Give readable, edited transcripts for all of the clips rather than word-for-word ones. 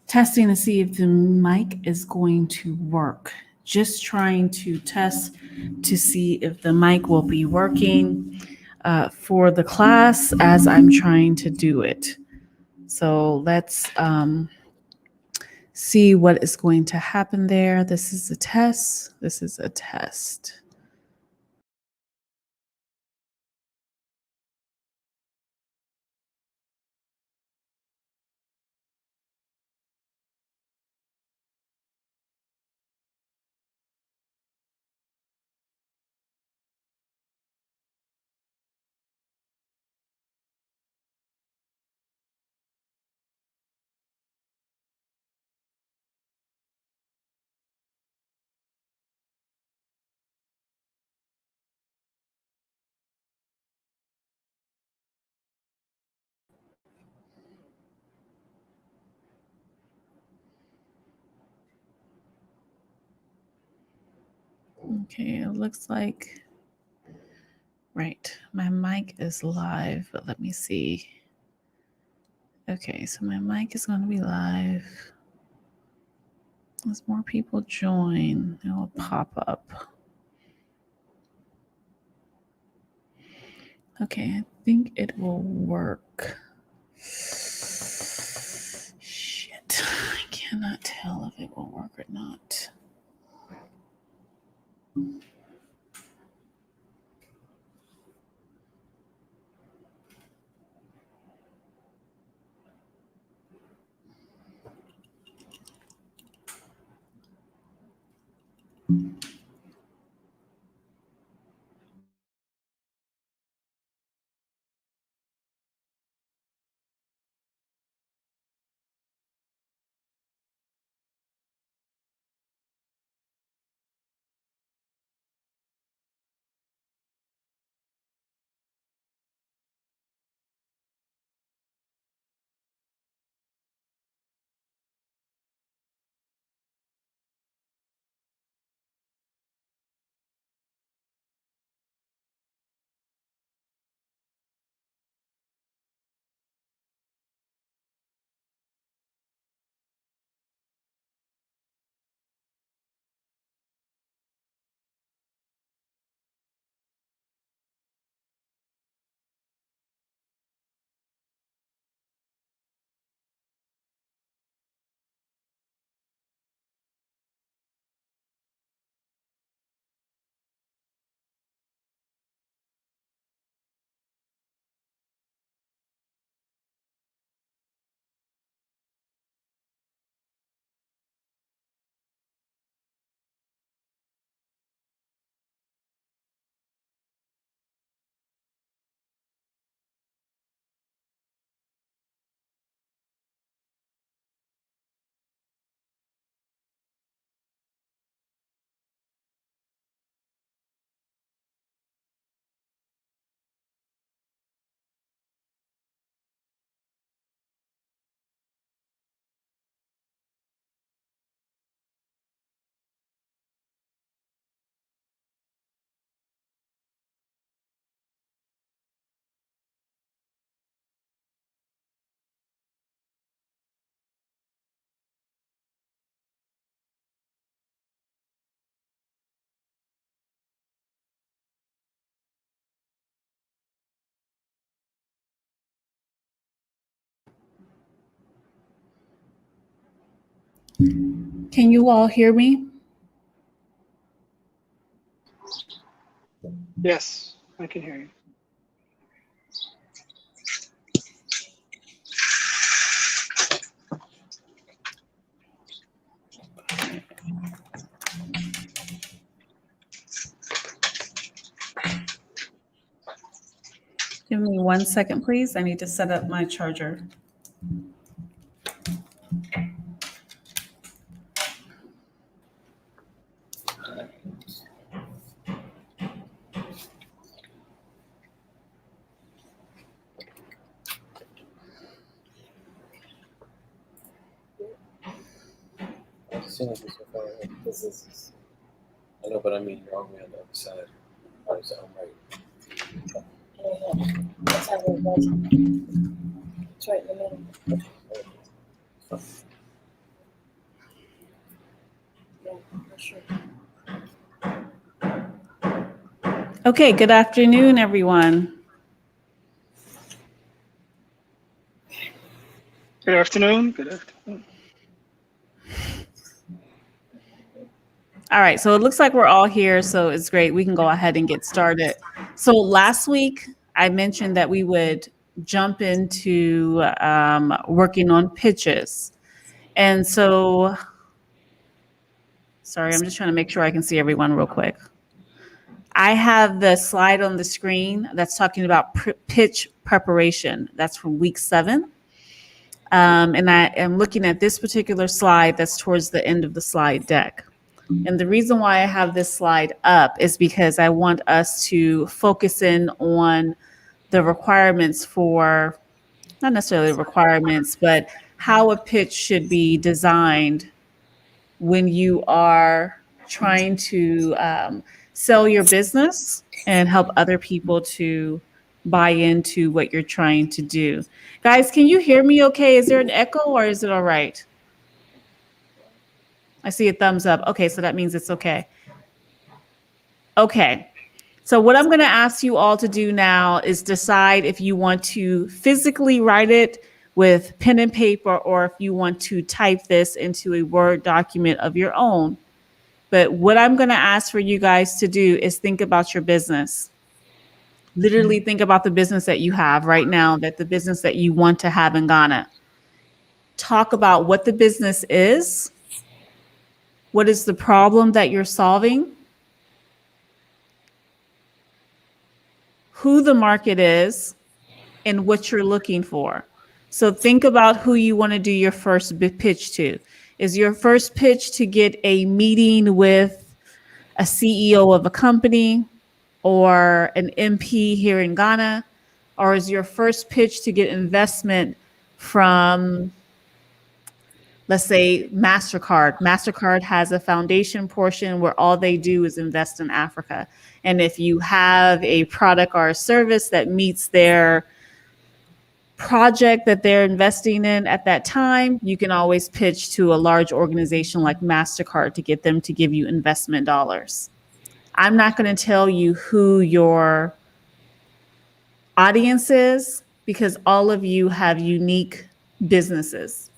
Testing to see if the mic is going to work. Just trying to test to see if the mic will be working for the class as I'm trying to do it. So let's see what is going to happen there. This is a test. This is a test. Okay, it looks like, right, my mic is live, but let me see. Okay, so my mic is going to be live. As more people join, it will pop up. Okay, I think it will work. Shit, I cannot tell if it will work or not. Can you all hear me? Yes, I can hear you. Give me 1 second, please. I need to set up my charger. This I know, but I mean, you're all the way on the other side. I was right. It's right in the middle. Yeah, for sure. Okay, good afternoon, everyone. Good afternoon. Good afternoon. All right, so it looks like we're all here, so it's great. We can go ahead and get started. So last week, I mentioned that we would jump into working on pitches. And so, sorry, I'm just trying to make sure I can see everyone real quick. I have the slide on the screen that's talking about pitch preparation. That's from week 7. And I am looking at this particular slide that's towards the end of the slide deck. And the reason why I have this slide up is because I want us to focus in on the requirements for, not necessarily requirements, but how a pitch should be designed when you are trying to sell your business and help other people to buy into what you're trying to do. Guys, can you hear me okay? Is there an echo or is it all right? I see a thumbs up. Okay, so that means it's okay. Okay. So what I'm going to ask you all to do now is decide if you want to physically write it with pen and paper or if you want to type this into a Word document of your own. But what I'm going to ask for you guys to do is think about your business. Literally think about the business that you have right now, that the business that you want to have in Ghana. Talk about what the business is. What is the problem that you're solving? Who the market is and what you're looking for. So think about who you want to do your first pitch to. Is your first pitch to get a meeting with a CEO of a company or an MP here in Ghana? Or is your first pitch to get investment from, let's say, MasterCard? MasterCard has a foundation portion where all they do is invest in Africa. And if you have a product or a service that meets their project that they're investing in at that time, you can always pitch to a large organization like MasterCard to get them to give you investment dollars. I'm not going to tell you who your audience is because all of you have unique businesses.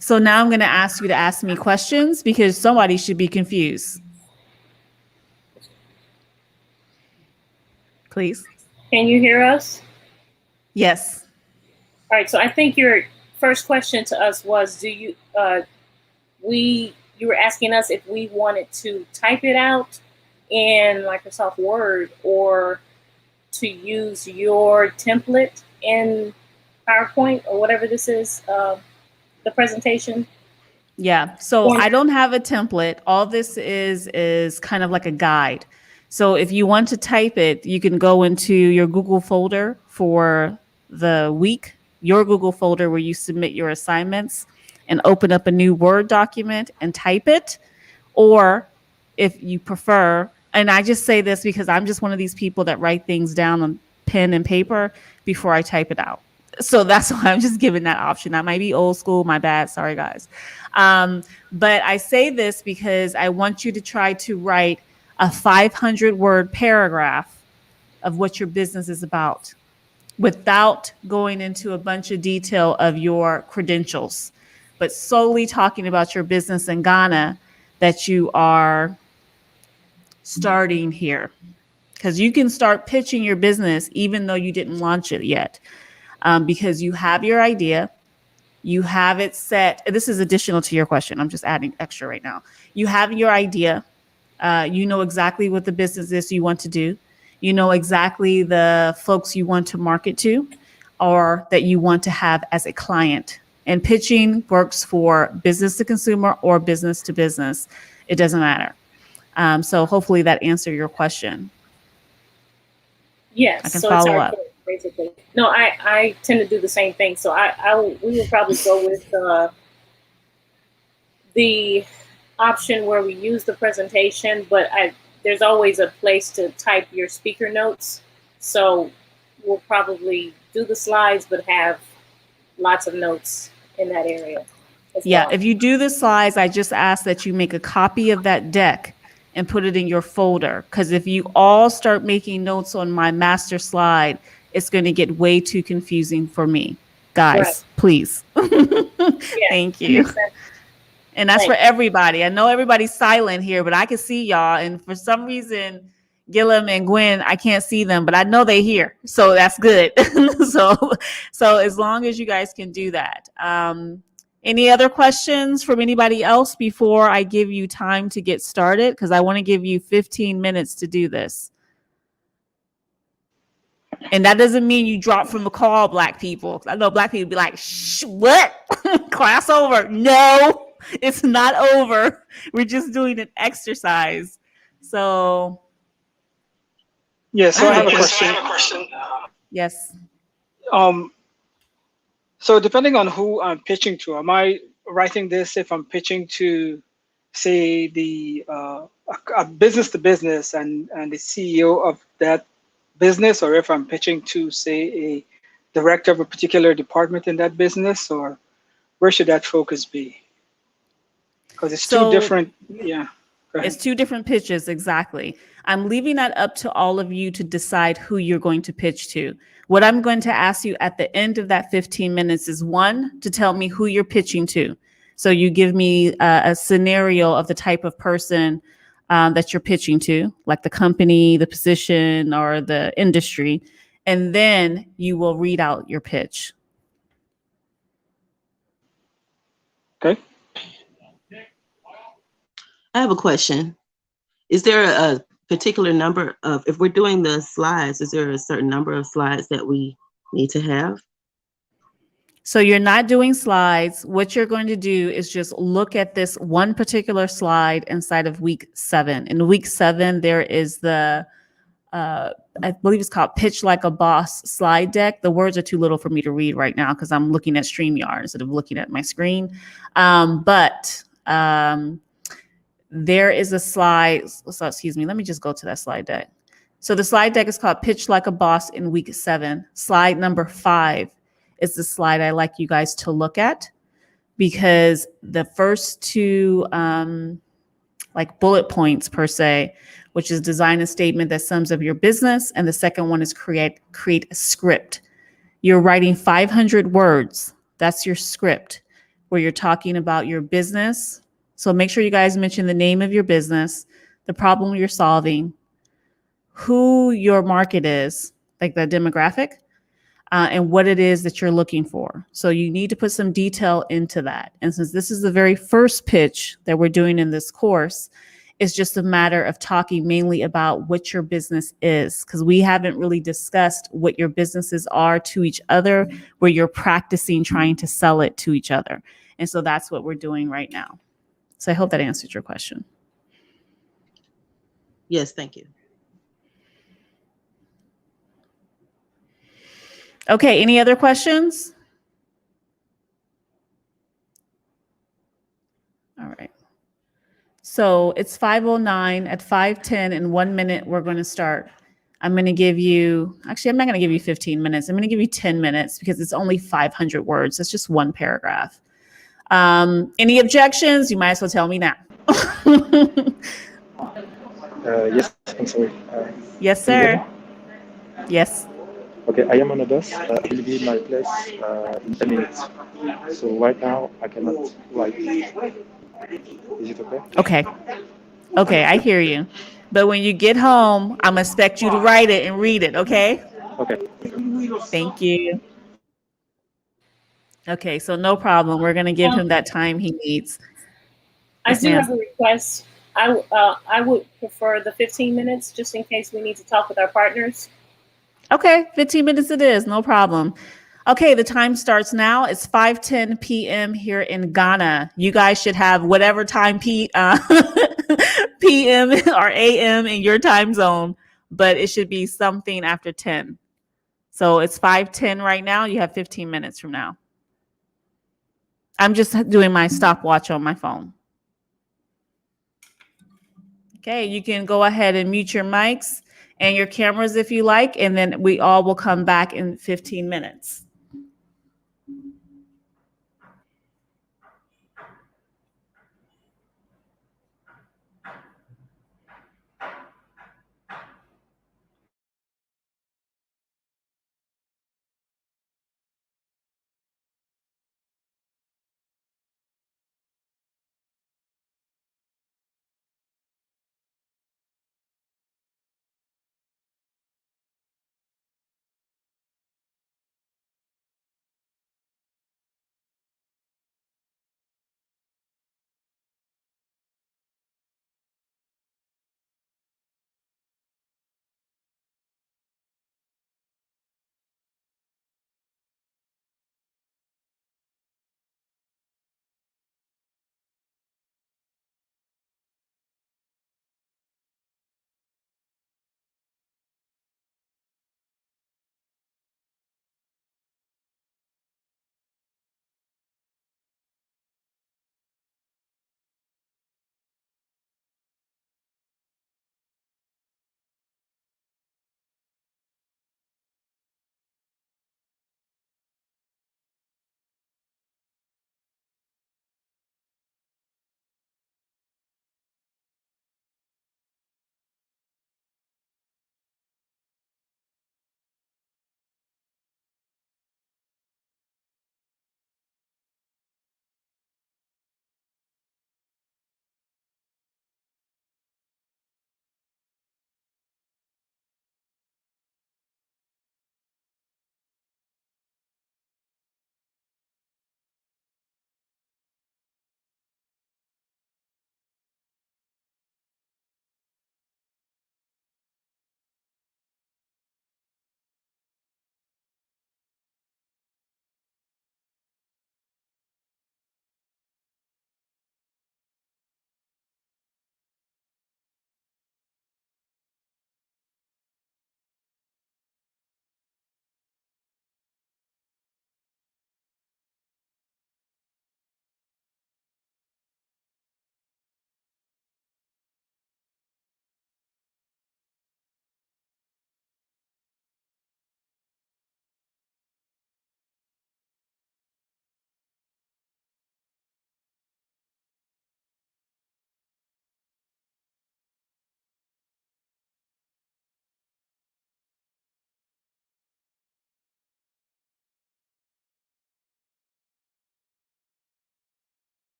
So now I'm going to ask you to ask me questions because somebody should be confused. Please. Can you hear us? Yes. All right. So I think your first question to us was, you were asking us if we wanted to type it out in Microsoft Word or to use your template in PowerPoint or whatever this is, the presentation. Yeah. So I don't have a template. All this is kind of like a guide. So if you want to type it, you can go into your Google folder for the week, your Google folder where you submit your assignments, and open up a new Word document and type it. Or if you prefer, and I just say this because I'm just one of these people that write things down on pen and paper before I type it out. So that's why I'm just giving that option. I might be old school, my bad. Sorry, guys. But I say this because I want you to try to write a 500-word paragraph of what your business is about without going into a bunch of detail of your credentials, but solely talking about your business in Ghana that you are starting here. Because you can start pitching your business even though you didn't launch it yet. Because you have your idea, you have it set. This is additional to your question. I'm just adding extra right now. You have your idea. You know exactly what the business is you want to do. You know exactly the folks you want to market to or that you want to have as a client. And pitching works for business to consumer or business to business. It doesn't matter. So hopefully that answered your question. Yes. I can so follow it's up. Basically. No, I tend to do the same thing. So we will probably go with the option where we use the presentation, but there's always a place to type your speaker notes. So we'll probably do the slides, but have lots of notes in that area as Yeah, well. if you do the slides, I just ask that you make a copy of that deck and put it in your folder. Because if you all start making notes on my master slide, it's going to get way too confusing for me. Guys, Right. please. Yeah, Thank you. makes sense. And that's for Thanks. everybody. I know everybody's silent here, but I can see y'all. And for some reason, Gillum and Gwen, I can't see them, but I know they here. So that's good. so as long as you guys can do that. Any other questions from anybody else before I give you time to get started? Because I want to give you 15 minutes to do this. And that doesn't mean you drop from the call, Black people. I know Black people be like, shh, what? Class over. No, it's not over. We're just doing an exercise. So. Yeah, so I have a Yes. question. Yes. So depending on who I'm pitching to, am I writing this if I'm pitching to, say, the a business to business and the CEO of that business, or if I'm pitching to, say, a director of a particular department in that business, or where should that focus be? Because it's two different, yeah. It's two different pitches, exactly. I'm leaving that up to all of you to decide who you're going to pitch to. What I'm going to ask you at the end of that 15 minutes is, one, to tell me who you're pitching to. So you give me a scenario of the type of person that you're pitching to, like the company, the position, or the industry. And then you will read out your pitch. Okay. I have a question. Is there a particular number of, if we're doing the slides, is there a certain number of slides that we need to have? So you're not doing slides. What you're going to do is just look at this one particular slide inside of week 7. In week 7, there is the, I believe it's called Pitch Like a Boss slide deck. The words are too little for me to read right now because I'm looking at StreamYard instead of looking at my screen. There is a slide. So excuse me. Let me just go to that slide deck. So the slide deck is called Pitch Like a Boss in week 7. Slide number 5 is the slide I like you guys to look at, because the first two like bullet points per se, which is design a statement that sums up your business, and the second one is create a script. You're writing 500 words. That's your script, where you're talking about your business. So make sure you guys mention the name of your business, the problem you're solving, who your market is, like the demographic, and what it is that you're looking for. So you need to put some detail into that. And since this is the very first pitch that we're doing in this course, it's just a matter of talking mainly about what your business is, because we haven't really discussed what your businesses are to each other, where you're practicing trying to sell it to each other. And so that's what we're doing right now. So I hope that answered your question. Yes, thank you. Okay, any other questions? All right. So it's 5:09. At 5:10, in 1 minute, we're going to start. I'm going to give you, actually, I'm not going to give you 15 minutes. I'm going to give you 10 minutes because it's only 500 words. That's just one paragraph. Any objections? You might as well tell me now. Yes, I'm sorry. Yes, Can you hear sir. Yes. Okay, I am on a bus. I will be in my place in 10 minutes. So right now, I cannot write. Is it okay? Okay. Okay, I hear you. But when you get home, I'm gonna expect you to write it and read it, okay? Okay. Thank you. Okay, so no problem. We're gonna give him that time he needs. I Yes, do ma'am. have a request. I would prefer the 15 minutes just in case we need to talk with our partners. Okay, 15 minutes it is, no problem. Okay, the time starts now. It's 5:10 p.m. here in Ghana. You guys should have whatever time p.m. or a.m. in your time zone, but it should be something after 10. So it's 5:10 right now. You have 15 minutes from now. I'm just doing my stopwatch on my phone. Okay, you can go ahead and mute your mics and your cameras if you like, and then we all will come back in 15 minutes.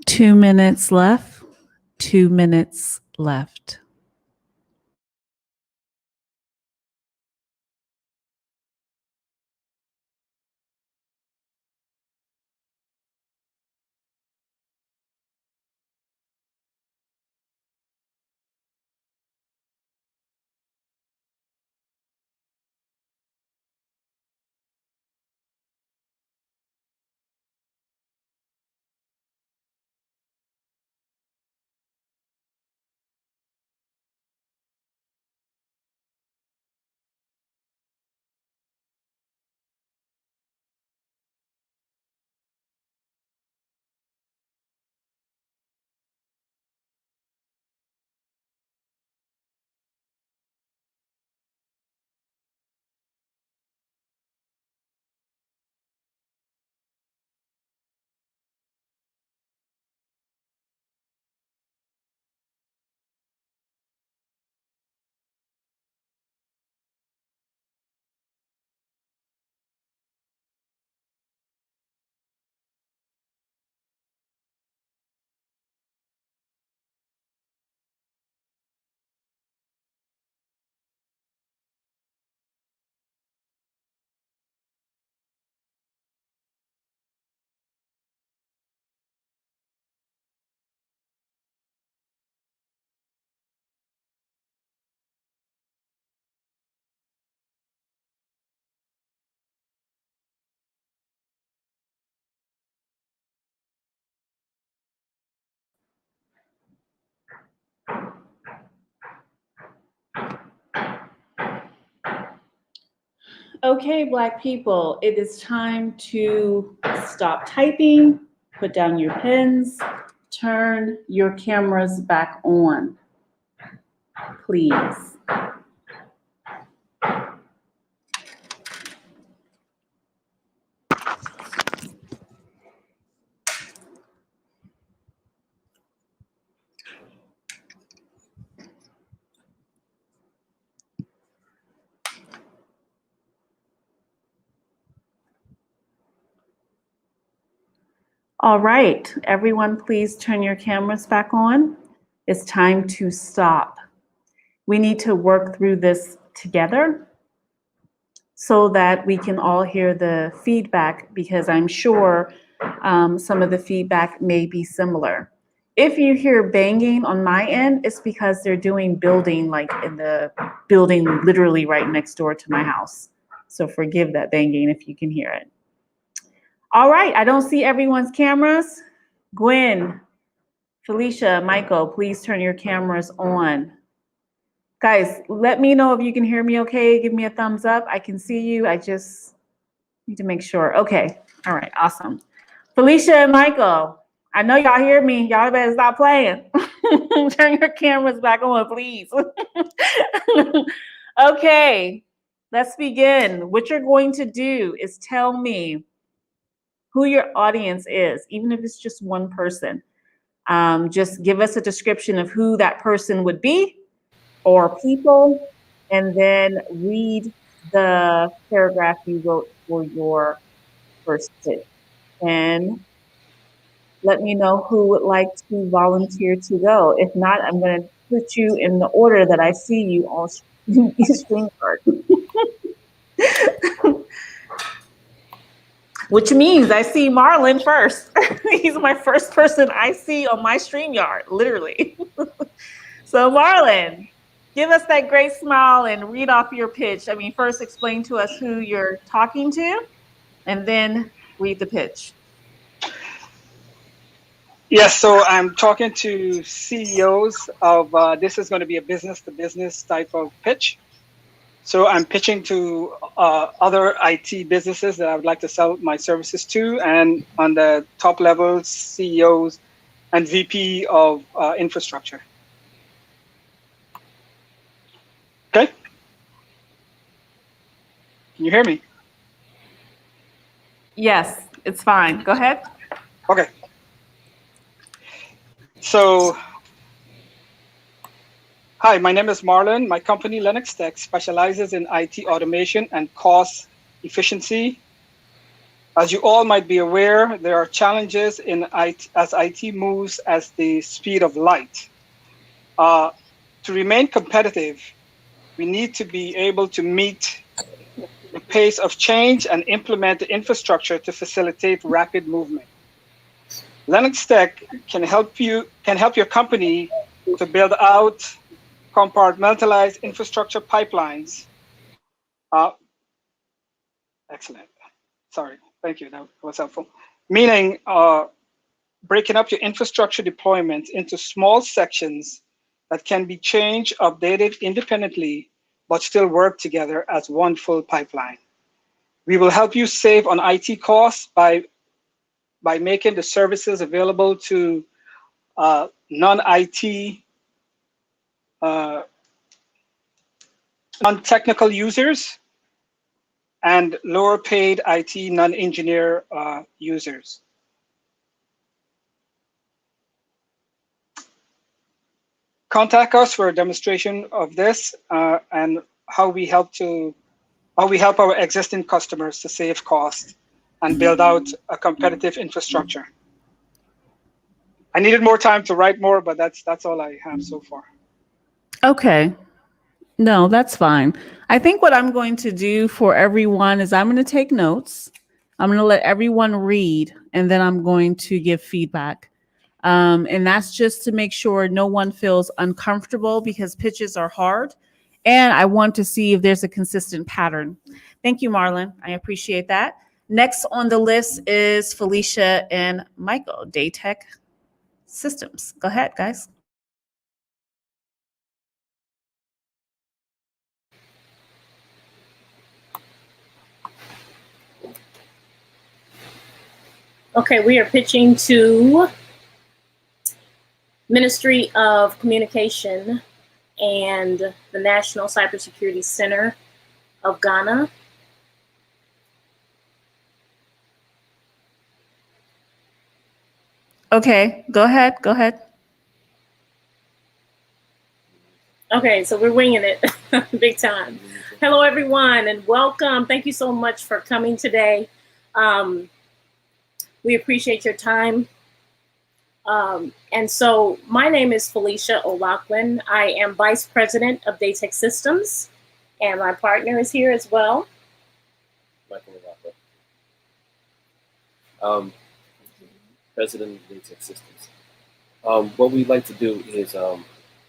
2 minutes left. 2 minutes left. Okay, Black people, it is time to stop typing, put down your pens, turn your cameras back on, please. All right, everyone, please turn your cameras back on. It's time to stop. We need to work through this together so that we can all hear the feedback, because I'm sure some of the feedback may be similar. If you hear banging on my end, it's because they're doing building, like in the building literally right next door to my house. So forgive that banging if you can hear it. All right, I don't see everyone's cameras. Gwen, Felicia, Michael, please turn your cameras on. Guys, let me know if you can hear me okay. Give me a thumbs up. I can see you. I just need to make sure. Okay, all right, awesome. Felicia and Michael, I know y'all hear me. Y'all better stop playing. Turn your cameras back on, please. Okay, let's begin. What you're going to do is tell me who your audience is, even if it's just one person. Just give us a description of who that person would be or people, and then read the paragraph you wrote for your first pitch. And let me know who would like to volunteer to go. If not, I'm going to put you in the order that I see you on StreamYard. Which means I see Marlon first. He's my first person I see on my StreamYard, literally. So Marlon, give us that great smile and read off your pitch. I mean, first explain to us who you're talking to, and then read the pitch. Yes, so I'm talking to CEOs of, this is going to be a business-to-business type of pitch. So I'm pitching to other IT businesses that I would like to sell my services to, and on the top levels, CEOs and VP of infrastructure. Okay? Can you hear me? Yes, it's fine. Go ahead. Okay. So, hi, my name is Marlon. My company, Lennox Tech, specializes in IT automation and cost efficiency. As you all might be aware, there are challenges in IT, as IT moves at the speed of light. To remain competitive, we need to be able to meet the pace of change and implement the infrastructure to facilitate rapid movement. Linux Tech can help your company to build out compartmentalized infrastructure pipelines. Excellent. Sorry, thank you. That was helpful. Meaning, breaking up your infrastructure deployment into small sections that can be changed, updated independently, but still work together as one full pipeline. We will help you save on IT costs by making the services available to non-IT, non-technical users and lower paid IT non-engineer users. Contact us for a demonstration of this and how we help our existing customers to save costs and build out a competitive infrastructure. I needed more time to write more, but that's all I have so far. Okay. No, that's fine. I think what I'm going to do for everyone is I'm going to take notes. I'm going to let everyone read, and then I'm going to give feedback. And that's just to make sure no one feels uncomfortable because pitches are hard. And I want to see if there's a consistent pattern. Thank you, Marlon. I appreciate that. Next on the list is Felicia and Michael, Daytech Systems. Go ahead, guys. Okay, we are pitching to Ministry of Communication and the National Cybersecurity Center of Ghana. Okay, go ahead. Go ahead. Okay, so we're winging it big time. Hello, everyone, and welcome. Thank you so much for coming today. We appreciate your time. And so my name is Felicia O'Loughlin. I am Vice President of Daytech Systems, and my partner is here as well. Michael O'Loughlin. President of Daytech Systems. What we'd like to do is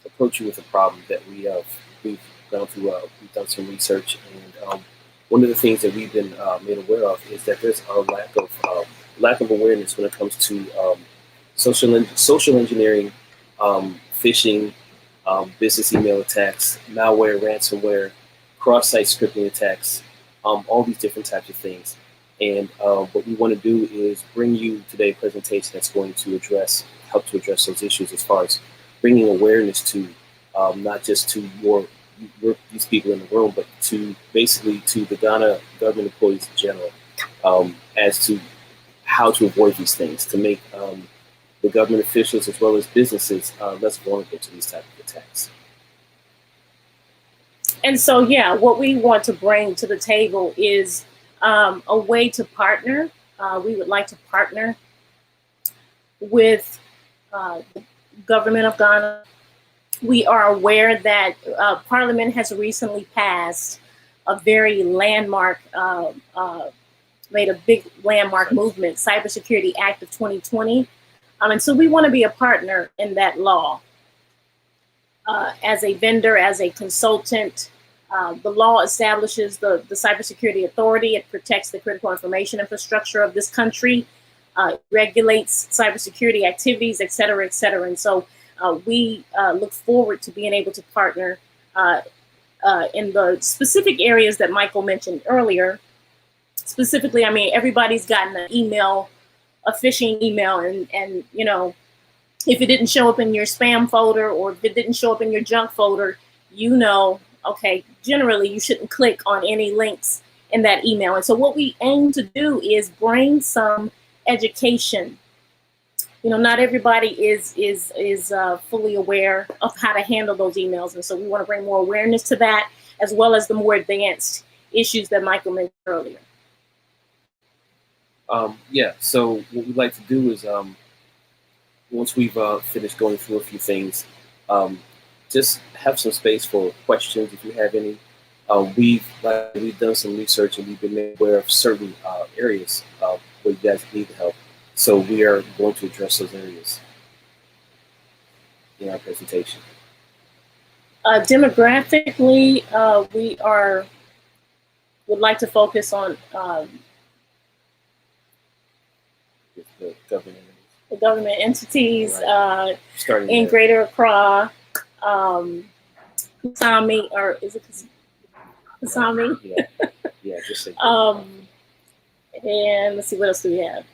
approach you with a problem that we've gone through. We've done some research, and one of the things that we've been made aware of is that there's a lack of awareness when it comes to social engineering, phishing, business email attacks, malware, ransomware, cross-site scripting attacks, all these different types of things. And what we want to do is bring you today a presentation that's going to help to address those issues as far as bringing awareness to not just to these people in the room, but to basically to the Ghana government employees in general, as to how to avoid these things, to make the government officials as well as businesses less vulnerable to these types of attacks. And so, yeah, what we want to bring to the table is a way to partner. We would like to partner with the government of Ghana. We are aware that Parliament has recently passed a very landmark, made a big landmark movement, Cybersecurity Act of 2020. And so we want to be a partner in that law. As a vendor, as a consultant, the law establishes the Cybersecurity Authority. It protects the critical information infrastructure of this country, regulates cybersecurity activities, et cetera, et cetera. And so we look forward to being able to partner in the specific areas that Michael mentioned earlier. Specifically, I mean, everybody's gotten an email, a phishing email, and you know, if it didn't show up in your spam folder or if it didn't show up in your junk folder, you know, okay, generally you shouldn't click on any links in that email. And so what we aim to do is bring some education. You know, not everybody is fully aware of how to handle those emails. And so we want to bring more awareness to that, as well as the more advanced issues that Michael mentioned earlier. Yeah. So what we'd like to do is once we've finished going through a few things, just have some space for questions if you have any. We've done some research and we've been made aware of certain areas where you guys need help. So we are going to address those areas in our presentation. Demographically, we would like to focus on The government, the government entities starting in there. Greater Accra, Kusami, or is it Kusami? Yeah, just say. And let's see, what else do we have?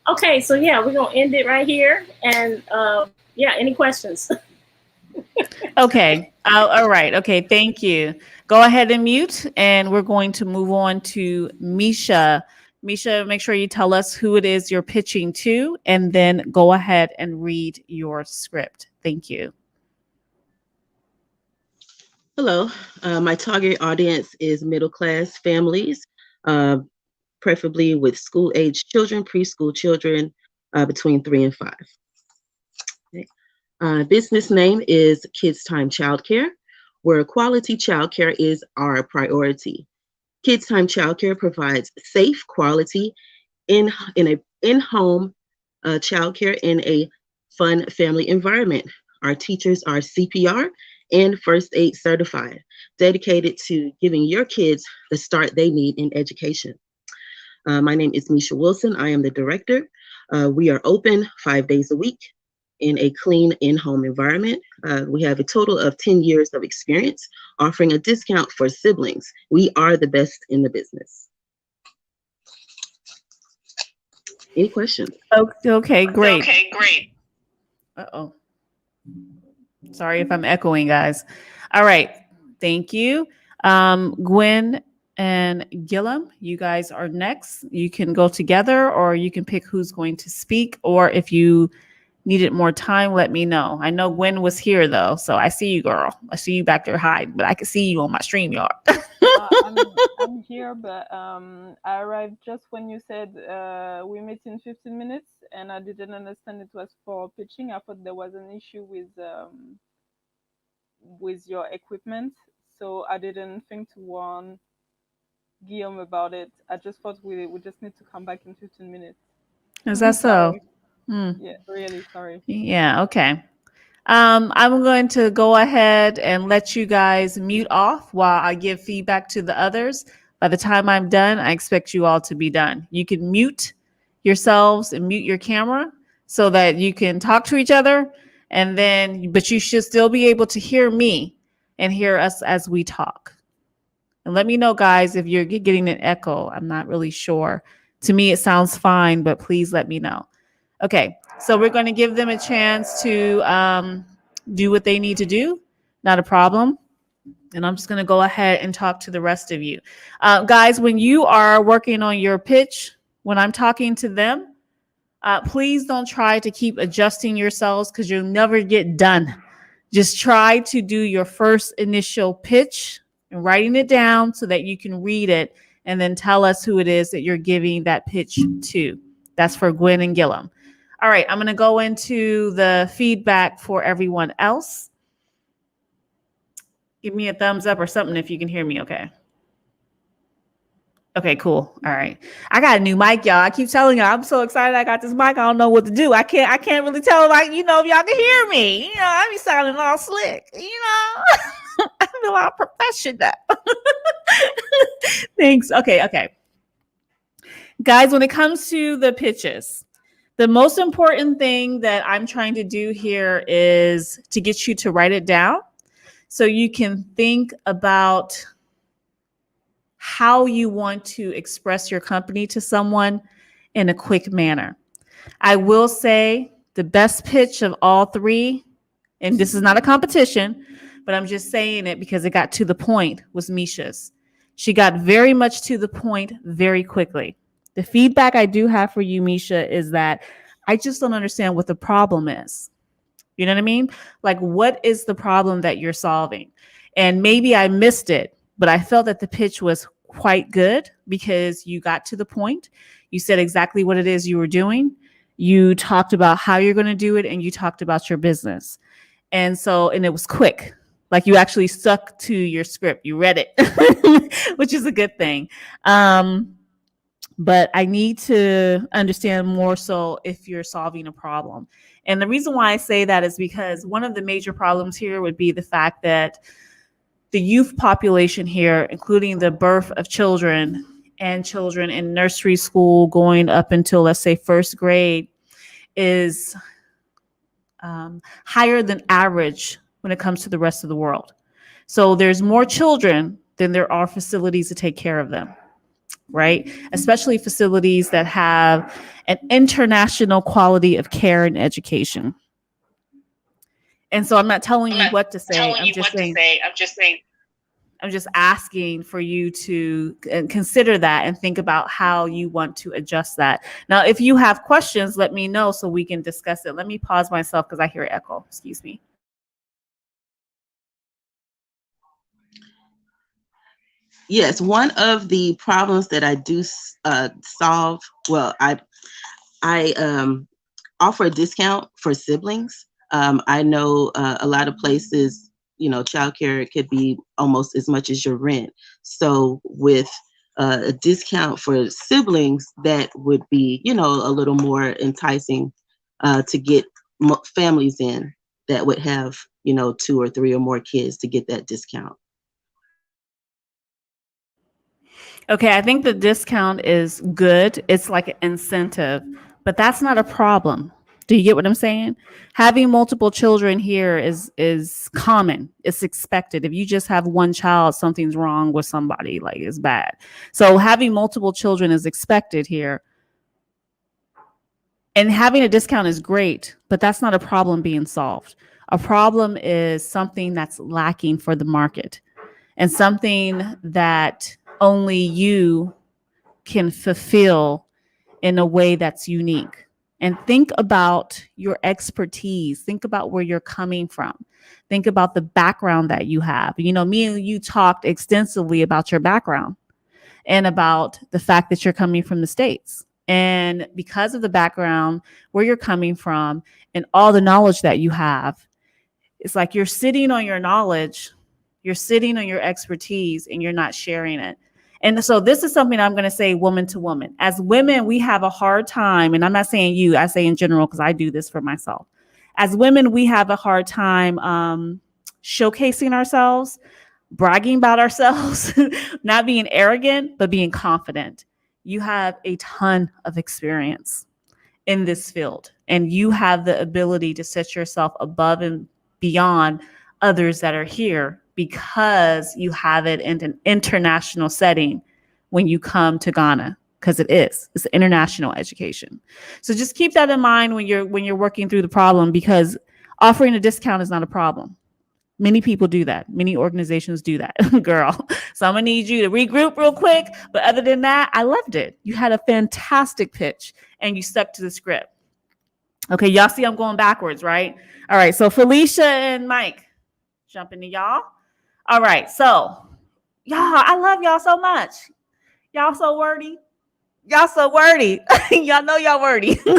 Okay, so yeah, we're gonna end it right here. And yeah, any questions? Okay. All right. Okay. Thank you. Go ahead and mute, and we're going to move on to Misha. Misha, make sure you tell us who it is you're pitching to, and then go ahead and read your script. Thank you. Hello, my target audience is middle-class families, preferably with school-age children, preschool children between 3 and 5. Okay. Business name is Kids Time Childcare, where quality childcare is our priority. Kids Time Childcare provides safe, quality, in-home childcare in a fun family environment. Our teachers are CPR and first aid certified, dedicated to giving your kids the start they need in education. My name is Misha Wilson. I am the director. We are open 5 days a week in a clean in-home environment. We have a total of 10 years of experience, offering a discount for siblings. We are the best in the business. Any questions? Okay, great. Okay, great. Uh-oh. Sorry if I'm echoing, guys. All right. Thank you. Gwen and Gillum, you guys are next. You can go together, or you can pick who's going to speak, or if you needed more time, let me know. I know Gwen was here though, so I see you, girl. I see you back there hiding, but I can see you on my StreamYard. I'm here, but I arrived just when you said we meet in 15 minutes, and I didn't understand it was for pitching. I thought there was an issue with your equipment, so I didn't think to warn Guillaume about it. I just thought we just need to come back in 15 minutes. Is that so? Yeah, really sorry. Yeah, okay. I'm going to go ahead and let you guys mute off while I give feedback to the others. By the time I'm done, I expect you all to be done. You can mute yourselves and mute your camera so that you can talk to each other, and then, but you should still be able to hear me and hear us as we talk. And let me know, guys, if you're getting an echo. I'm not really sure. To me, it sounds fine, but please let me know. Okay, so we're going to give them a chance to do what they need to do. Not a problem. And I'm just going to go ahead and talk to the rest of you. Guys, when you are working on your pitch, when I'm talking to them, please don't try to keep adjusting yourselves, because you'll never get done. Just try to do your first initial pitch and writing it down so that you can read it, and then tell us who it is that you're giving that pitch to. That's for Gwen and Gillum. All right, I'm going to go into the feedback for everyone else. Give me a thumbs up or something if you can hear me okay. Okay, cool. All right. I got a new mic, y'all. I keep telling y'all, I'm so excited I got this mic. I don't know what to do. I can't really tell, like, if y'all can hear me. I be sounding all slick, I feel all professional. Thanks. Okay. Guys, when it comes to the pitches, the most important thing that I'm trying to do here is to get you to write it down so you can think about how you want to express your company to someone in a quick manner. I will say the best pitch of all three, and this is not a competition, but I'm just saying it because it got to the point, was Misha's. She got very much to the point very quickly. The feedback I do have for you, Misha, is that I just don't understand what the problem is. You know what I mean? Like, what is the problem that you're solving? And maybe I missed it, but I felt that the pitch was quite good because you got to the point. You said exactly what it is you were doing. You talked about how you're going to do it, and you talked about your business. And it was quick. Like, you actually stuck to your script. You read it, which is a good thing. But I need to understand more so if you're solving a problem. And the reason why I say that is because one of the major problems here would be the fact that the youth population here, including the birth of children and children in nursery school going up until, let's say, first grade, is higher than average when it comes to the rest of the world. So there's more children than there are facilities to take care of them, right? Especially facilities that have an international quality of care and education. And so I'm not telling you what to say. I'm just asking for you to consider that and think about how you want to adjust that. Now, if you have questions, let me know so we can discuss it. Let me pause myself because I hear echo. Excuse me. Yes, one of the problems that I do solve, well, I offer a discount for siblings. I know a lot of places, childcare could be almost as much as your rent. So with a discount for siblings, that would be, a little more enticing to get families in that would have, 2 or 3 or more kids to get that discount. Okay, I think the discount is good. It's like an incentive, but that's not a problem. Do you get what I'm saying? Having multiple children here is common. It's expected. If you just have one child, something's wrong with somebody, like it's bad. So having multiple children is expected here. And having a discount is great, but that's not a problem being solved. A problem is something that's lacking for the market and something that only you can fulfill in a way that's unique. And think about your expertise. Think about where you're coming from. Think about the background that you have. Me and you talked extensively about your background and about the fact that you're coming from the States. And because of the background, where you're coming from, and all the knowledge that you have, it's like you're sitting on your knowledge, you're sitting on your expertise, and you're not sharing it. And so this is something I'm going to say woman to woman. As women, we have a hard time, and I'm not saying you, I say in general because I do this for myself. As women, we have a hard time showcasing ourselves, bragging about ourselves, not being arrogant, but being confident. You have a ton of experience in this field, and you have the ability to set yourself above and beyond others that are here because you have it in an international setting when you come to Ghana, because it's international education. So just keep that in mind when you're working through the problem, because offering a discount is not a problem. Many people do that. Many organizations do that, girl. So I'm gonna need you to regroup real quick. But other than that, I loved it. You had a fantastic pitch and you stuck to the script. Okay, y'all see I'm going backwards, right? All right, so Felicia and Mike, jump into y'all. All right, so y'all, I love y'all so much. Y'all so wordy. Y'all so wordy. Y'all know y'all wordy. Here's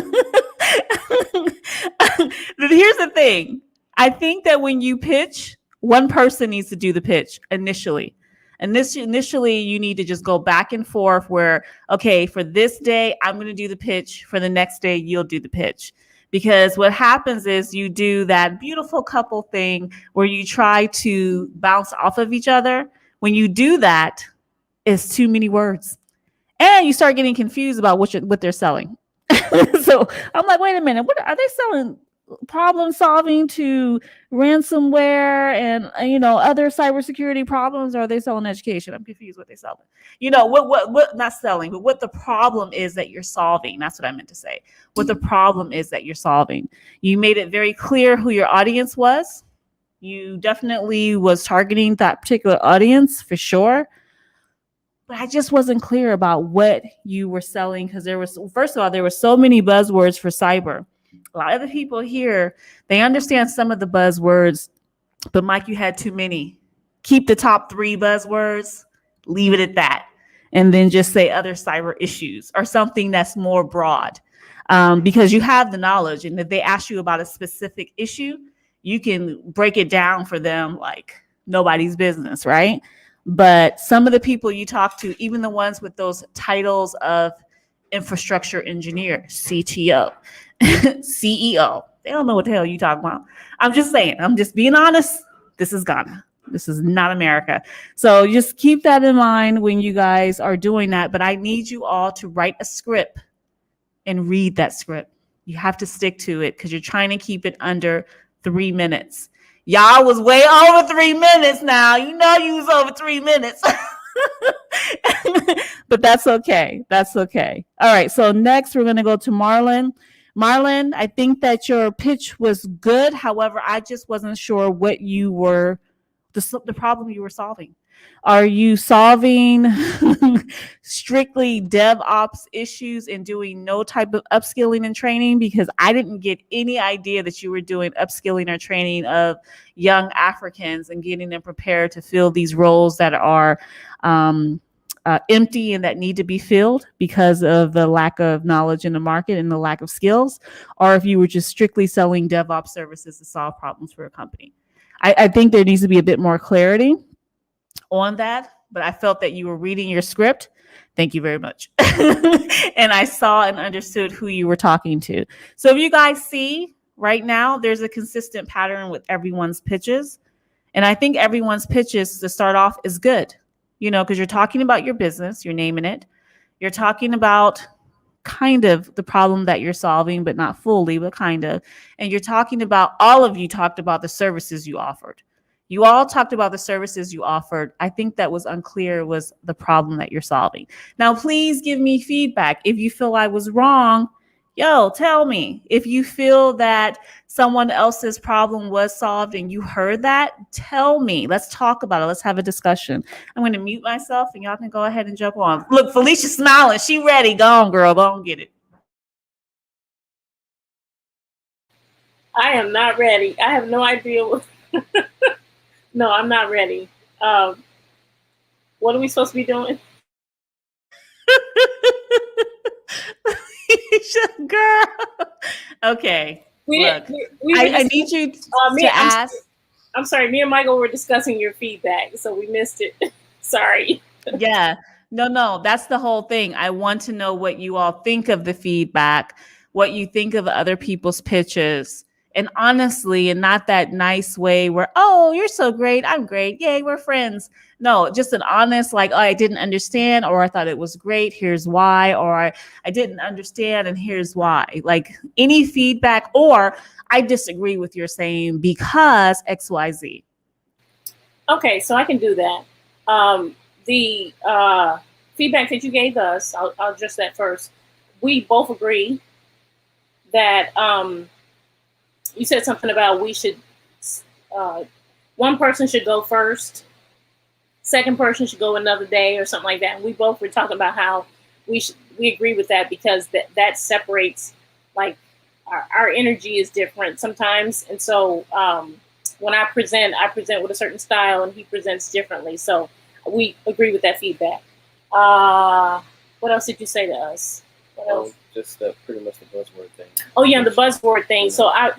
the thing. I think that when you pitch, one person needs to do the pitch initially. Initially, you need to just go back and forth where, okay, for this day, I'm going to do the pitch. For the next day, you'll do the pitch. Because what happens is you do that beautiful couple thing where you try to bounce off of each other. When you do that, it's too many words. And you start getting confused about what they're selling. So I'm like, wait a minute, what are they selling? Problem solving to ransomware and other cybersecurity problems, or are they selling education? I'm confused what they're selling. What not selling, but what the problem is that you're solving. That's what I meant to say. What the problem is that you're solving. You made it very clear who your audience was. You definitely was targeting that particular audience for sure. But I just wasn't clear about what you were selling, because there were so many buzzwords for cyber. A lot of the people here, they understand some of the buzzwords, but Mike, you had too many. Keep the top 3 buzzwords, leave it at that. and then just say other cyber issues or something that's more broad, because you have the knowledge. And if they ask you about a specific issue, you can break it down for them like nobody's business, right? But some of the people you talk to, even the ones with those titles of infrastructure engineer, CTO, CEO, they don't know what the hell you talking about. I'm just saying, I'm just being honest. This is Ghana. This is not America. So just keep that in mind when you guys are doing that. But I need you all to write a script and read that script. You have to stick to it because you're trying to keep it under 3 minutes. Y'all was way over 3 minutes now. You know you was over 3 minutes. But that's okay. That's okay. All right. So next we're going to go to Marlon. Marlon, I think that your pitch was good. However, I just wasn't sure what you were, the problem you were solving. Are you solving strictly DevOps issues and doing no type of upskilling and training? Because I didn't get any idea that you were doing upskilling or training of young Africans and getting them prepared to fill these roles that are empty and that need to be filled because of the lack of knowledge in the market and the lack of skills, or if you were just strictly selling DevOps services to solve problems for a company. I think there needs to be a bit more clarity on that, but I felt that you were reading your script. Thank you very much. And I saw and understood who you were talking to. So if you guys see right now, there's a consistent pattern with everyone's pitches. And I think everyone's pitches to start off is good, you know, because you're talking about your business, you're naming it. You're talking about kind of the problem that you're solving, but not fully, but kind of. And you're talking about, all of you talked about the services you offered. You all talked about the services you offered. I think that was unclear was the problem that you're solving. Now, please give me feedback. If you feel I was wrong, tell me. If you feel that someone else's problem was solved and you heard that, tell me. Let's talk about it. Let's have a discussion. I'm going to mute myself and y'all can go ahead and jump on. Look, Felicia's smiling. She ready. Go on, girl. Go on, get it. I am not ready. I have no idea. No, I'm not ready. What are we supposed to be doing? Girl. Okay. Look, I need you to ask. I'm sorry. Me and Michael were discussing your feedback, so we missed it. Sorry. Yeah. No, that's the whole thing. I want to know what you all think of the feedback, what you think of other people's pitches. And honestly, and not that nice way where, oh, you're so great, I'm great, yay, we're friends. No, just an honest, like, oh, I didn't understand, or I thought it was great, here's why, or I didn't understand and here's why. Like any feedback, or I disagree with your saying because XYZ. Okay, so I can do that. The feedback that you gave us, I'll address that first. We both agree that you said something about we should, one person should go first, second person should go another day or something like that. And we both were talking about how we agree with that because that separates, like our energy is different sometimes. And so when I present with a certain style and he presents differently. So we agree with that feedback. What else did you say to us? What else? Just pretty much the buzzword thing. Oh yeah, the buzzword thing. So had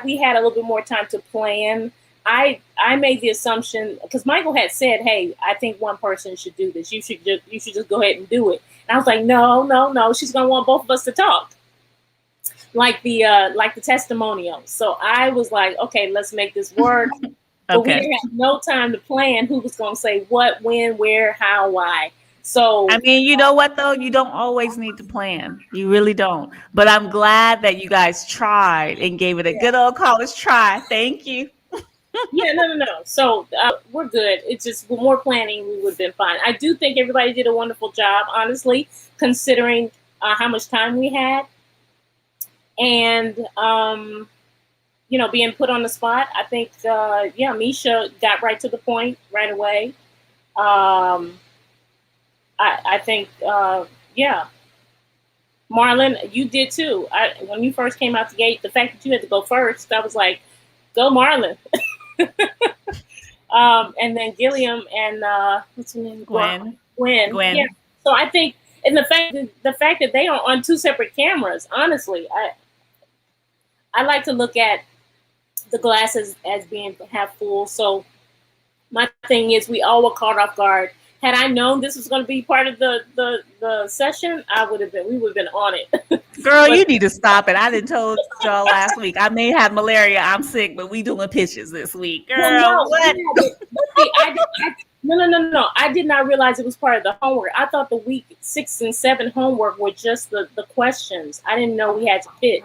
we had a little bit more time to plan, I made the assumption because Michael had said, "Hey, I think one person should do this. You should just go ahead and do it." And I was like, "No, she's gonna want both of us to talk." Like the testimonial. So I was like, "Okay, let's make this work." But we didn't have no time to plan who was gonna say what, when, where, how, why. So I mean, you know what though? You don't always need to plan. You really don't. But I'm glad that you guys tried and gave it a good old college try. Thank you. Yeah, no. So we're good. It's just with more planning, we would have been fine. I do think everybody did a wonderful job, honestly, considering how much time we had. And, being put on the spot, I think, Misha got right to the point right away. I think, Marlon, you did too. When you first came out the gate, the fact that you had to go first, I was like, go Marlon. And then Gilliam and what's her name? Gwen. Gwen. Gwen. Yeah. So I think, and the fact that they are on two separate cameras, honestly, I like to look at the glasses as being half full. So my thing is, we all were caught off guard. Had I known this was going to be part of the session, we would have been on it. Girl, you need to stop it. I didn't told y'all last week. I may have malaria. I'm sick, but we doing pitches this week. Girl, Well, no, what? yeah, but see, no. I did not realize it was part of the homework. I thought the week 6 and 7 homework were just the questions. I didn't know we had to pitch.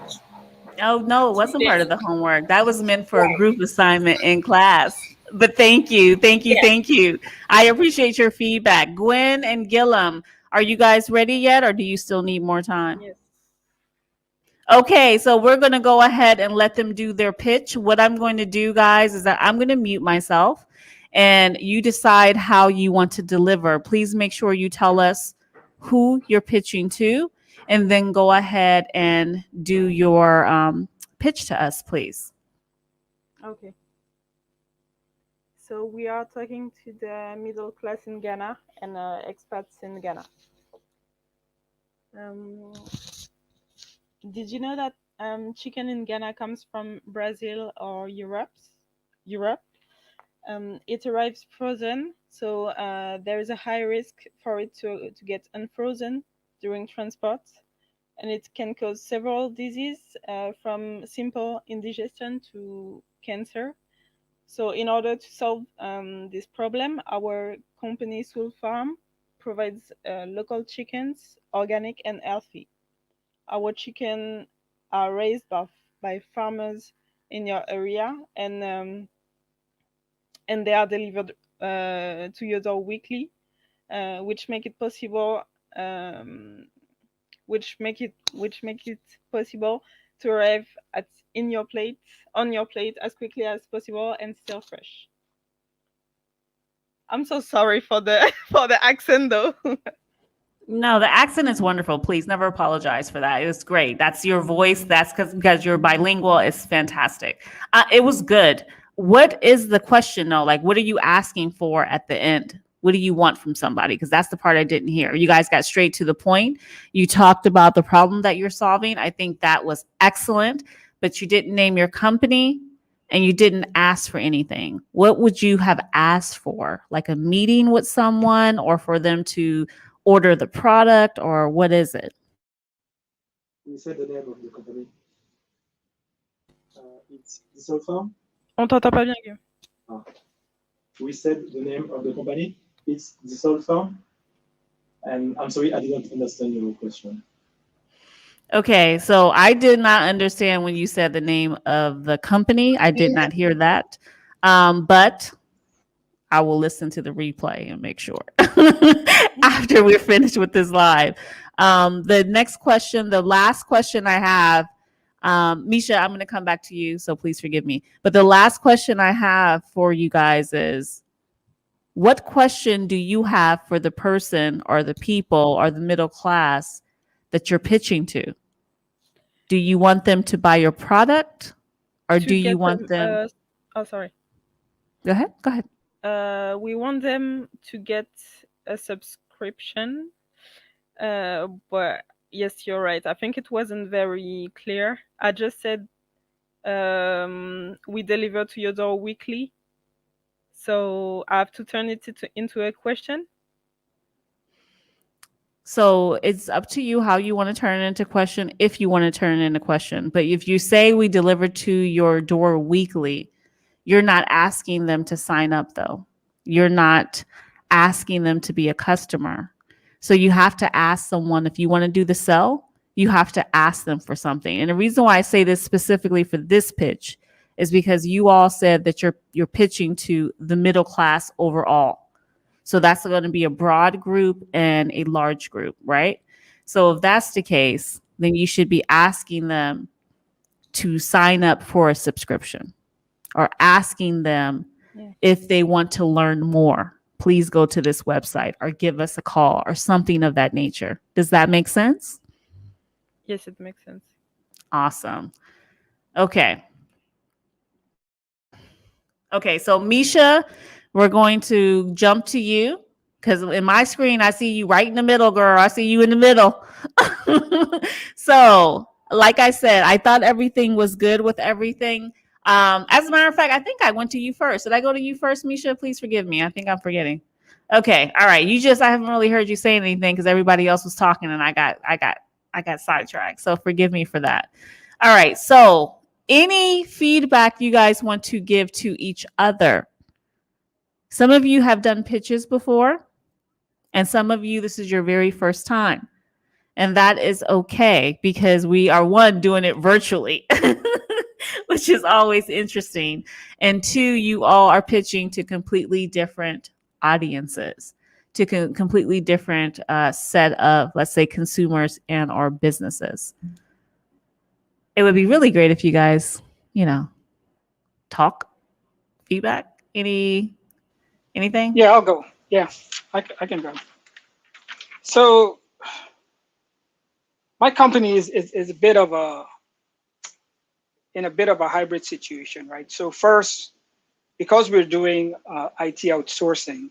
Oh, no, it wasn't part of the homework. That was meant for a group assignment in class. But thank you. I appreciate your feedback. Gwen and Gilliam, are you guys ready yet, or do you still need more time? Yes. Okay, so we're going to go ahead and let them do their pitch. What I'm going to do, guys, is that I'm going to mute myself, and you decide how you want to deliver. Please make sure you tell us who you're pitching to, and then go ahead and do your pitch to us, please. Okay. So we are talking to the middle class in Ghana and expats in Ghana. Did you know that chicken in Ghana comes from Brazil or Europe? It arrives frozen, so there is a high risk for it to get unfrozen during transport, and it can cause several diseases from simple indigestion to cancer. So in order to solve this problem, our company Soul Farm provides local chickens, organic and healthy. Our chicken are raised by farmers in your area, and they are delivered to your door weekly, which make it possible to arrive on your plate as quickly as possible and still fresh. I'm so sorry for the for the accent though. No, the accent is wonderful. Please never apologize for that. It was great. That's your voice. That's because you're bilingual. It's fantastic. It was good. What is the question though? Like, what are you asking for at the end? What do you want from somebody? Because that's the part I didn't hear. You guys got straight to the point. You talked about the problem that you're solving. I think that was excellent, but you didn't name your company and you didn't ask for anything. What would you have asked for? Like a meeting with someone, or for them to order the product, or what is it? We said the name of the company. It's Soul Farm. On t'entend pas bien, Guillaume. We said the name of the company. It's the Soul Farm. And I'm sorry, I didn't understand your question. Okay, so I did not understand when you said the name of the company. I did not hear that. But I will listen to the replay and make sure after we're finished with this live. The next question, the last question I have, Misha, I'm going to come back to you, so please forgive me. But the last question I have for you guys is, what question do you have for the person or the people or the middle class that you're pitching to? Do you want them to buy your product, or do you want them? Sorry. Go ahead. We want them to get a subscription, but yes, you're right. I think it wasn't very clear. I just said we deliver to your door weekly, so I have to turn it into a question. So it's up to you how you want to turn it into a question, if you want to turn it into a question. But if you say we deliver to your door weekly, you're not asking them to sign up, though. You're not asking them to be a customer. So you have to ask someone, if you want to do the sell, you have to ask them for something. And the reason why I say this specifically for this pitch is because you all said that you're pitching to the middle class overall. So that's going to be a broad group and a large group, right? So if that's the case, then you should be asking them to sign up for a subscription, or asking them if they want to learn more. Please go to this website, or give us a call, or something of that nature. Does that make sense? Yes, it makes sense. Awesome. Okay. Okay, so Misha, we're going to jump to you because in my screen, I see you right in the middle, girl. I see you in the middle. So, like I said, I thought everything was good with everything. As a matter of fact, I think I went to you first. Did I go to you first, Misha? Please forgive me. I think I'm forgetting. Okay, all right. I haven't really heard you say anything because everybody else was talking and I got sidetracked. So forgive me for that. All right. So any feedback you guys want to give to each other? Some of you have done pitches before, and some of you, this is your very first time. And that is okay because we are doing it virtually, which is always interesting. And two, you all are pitching to completely different audiences, to completely different set of, let's say, consumers and or businesses. It would be really great if you guys, talk, feedback, anything? Yeah, I'll go. Yeah, I can go. So my company is a bit of in a bit of a hybrid situation, right? So first, because we're doing IT outsourcing,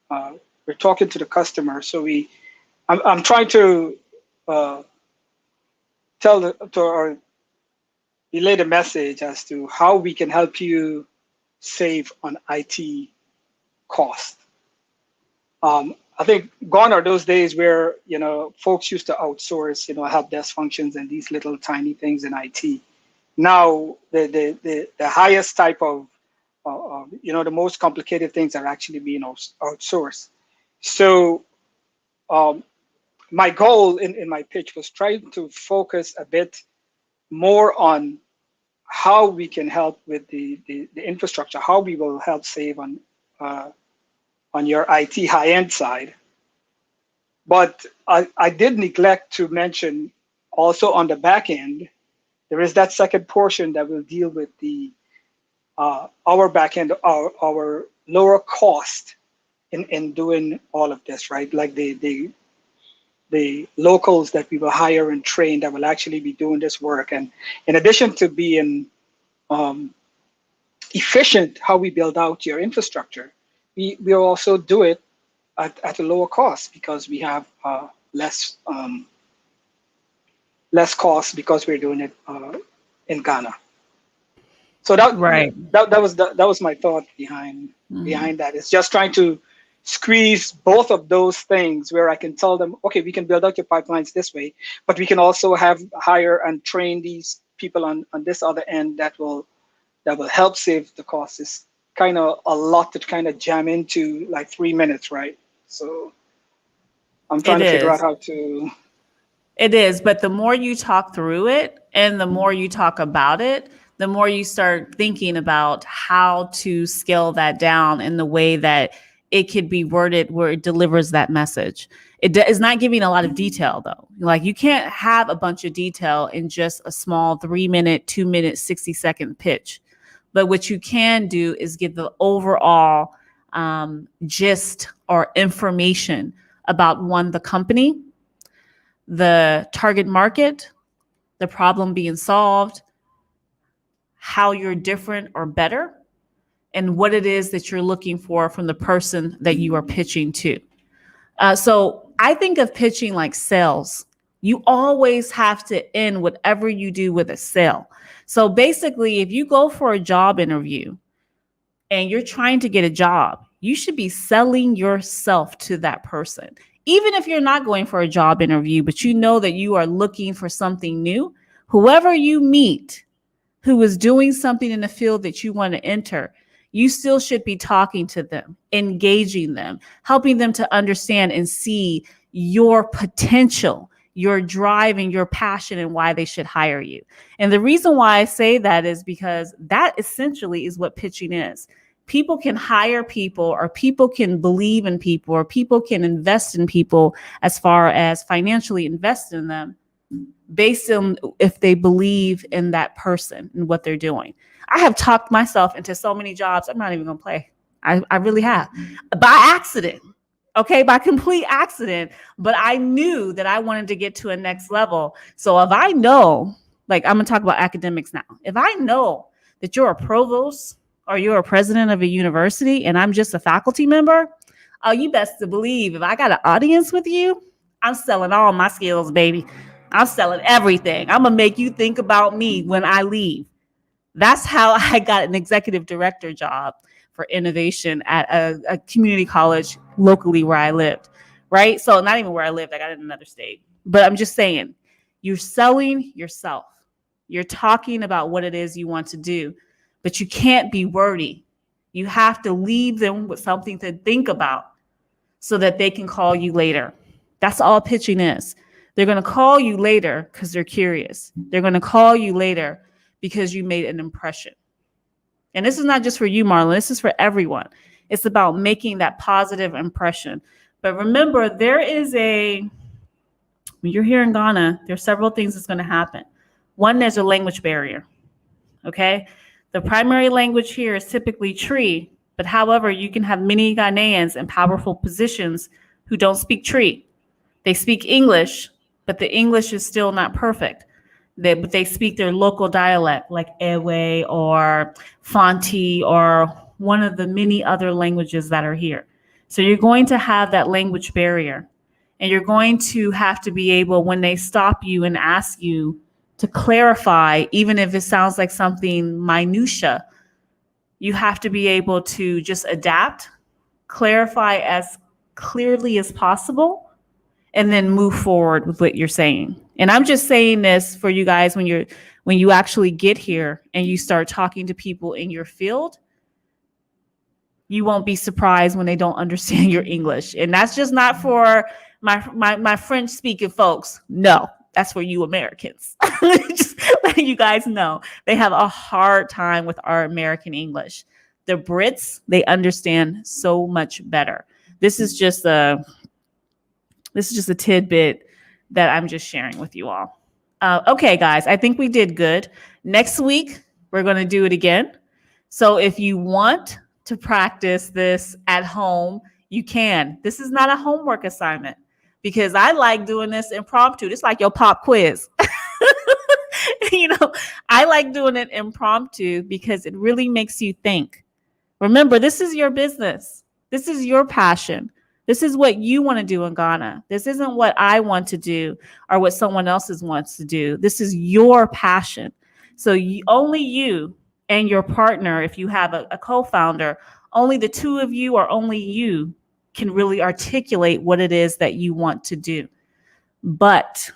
we're talking to the customer. So I'm trying to relay the message as to how we can help you save on IT cost. I think gone are those days where folks used to outsource help desk functions and these little tiny things in IT. Now the highest type of the most complicated things are actually being outsourced. So my goal in my pitch was trying to focus a bit more on how we can help with the infrastructure, how we will help save on your IT high-end side. But I did neglect to mention also on the back end, there is that second portion that will deal with the our back end, our lower cost in doing all of this, right? Like the locals that we will hire and train that will actually be doing this work. And in addition to being efficient, how we build out your infrastructure, we will also do it at a lower cost because we have less cost because we're doing it in Ghana. So that was my thought behind that. It's just trying to squeeze both of those things where I can tell them, okay, we can build out your pipelines this way, but we can also hire and train these people on this other end that will help save the costs. It's kind of a lot to kind of jam into like 3 minutes, right? So I'm trying to figure out how to. It is, but the more you talk through it and the more you talk about it, the more you start thinking about how to scale that down in the way that it could be worded where it delivers that message. It is not giving a lot of detail though. Like you can't have a bunch of detail in just a small 3-minute, 2-minute, 60-second pitch. But what you can do is give the overall gist or information about the company, the target market, the problem being solved, how you're different or better, and what it is that you're looking for from the person that you are pitching to. So I think of pitching like sales. You always have to end whatever you do with a sale. So basically, if you go for a job interview and you're trying to get a job, you should be selling yourself to that person. Even if you're not going for a job interview, but you know that you are looking for something new, whoever you meet who is doing something in the field that you want to enter, you still should be talking to them, engaging them, helping them to understand and see your potential, your drive and your passion and why they should hire you. And the reason why I say that is because that essentially is what pitching is. People can hire people, or people can believe in people, or people can invest in people as far as financially invest in them based on if they believe in that person and what they're doing. I have talked myself into so many jobs. I'm not even going to play. I really have, by accident. Okay, by complete accident. But I knew that I wanted to get to a next level. So if I know, like I'm going to talk about academics now. If I know that you're a provost or you're a president of a university and I'm just a faculty member, oh, you best to believe if I got an audience with you, I'm selling all my skills, baby. I'm selling everything. I'm going to make you think about me when I leave. That's how I got an executive director job for innovation at a community college locally where I lived, right? So not even where I lived, I got it in another state. But I'm just saying, you're selling yourself. You're talking about what it is you want to do, but you can't be wordy. You have to leave them with something to think about so that they can call you later. That's all pitching is. They're going to call you later because they're curious. They're going to call you later because you made an impression. And this is not just for you, Marlon. This is for everyone. It's about making that positive impression. But remember, when you're here in Ghana, there's several things that's going to happen. One, there's a language barrier. Okay? The primary language here is typically Tree, but however, you can have many Ghanaians in powerful positions who don't speak Tree. They speak English, but the English is still not perfect. They speak their local dialect, like Ewe or Fanti or one of the many other languages that are here. So you're going to have that language barrier. And you're going to have to be able, when they stop you and ask you to clarify, even if it sounds like something minutia, you have to be able to just adapt, clarify as clearly as possible, and then move forward with what you're saying. And I'm just saying this for you guys when you actually get here and you start talking to people in your field, you won't be surprised when they don't understand your English. And that's just not for my French speaking folks. No, that's for you Americans. Just letting you guys know, they have a hard time with our American English. The Brits, they understand so much better. This is just a tidbit that I'm just sharing with you all. Okay, guys, I think we did good. Next week, we're going to do it again. So if you want to practice this at home, you can. This is not a homework assignment because I like doing this impromptu. It's like your pop quiz. I like doing it impromptu because it really makes you think. Remember, this is your business. This is your passion. This is what you want to do in Ghana. This isn't what I want to do or what someone else wants to do. This is your passion. So only you and your partner, if you have a co-founder, only the two of you or only you can really articulate what it is that you want to do. But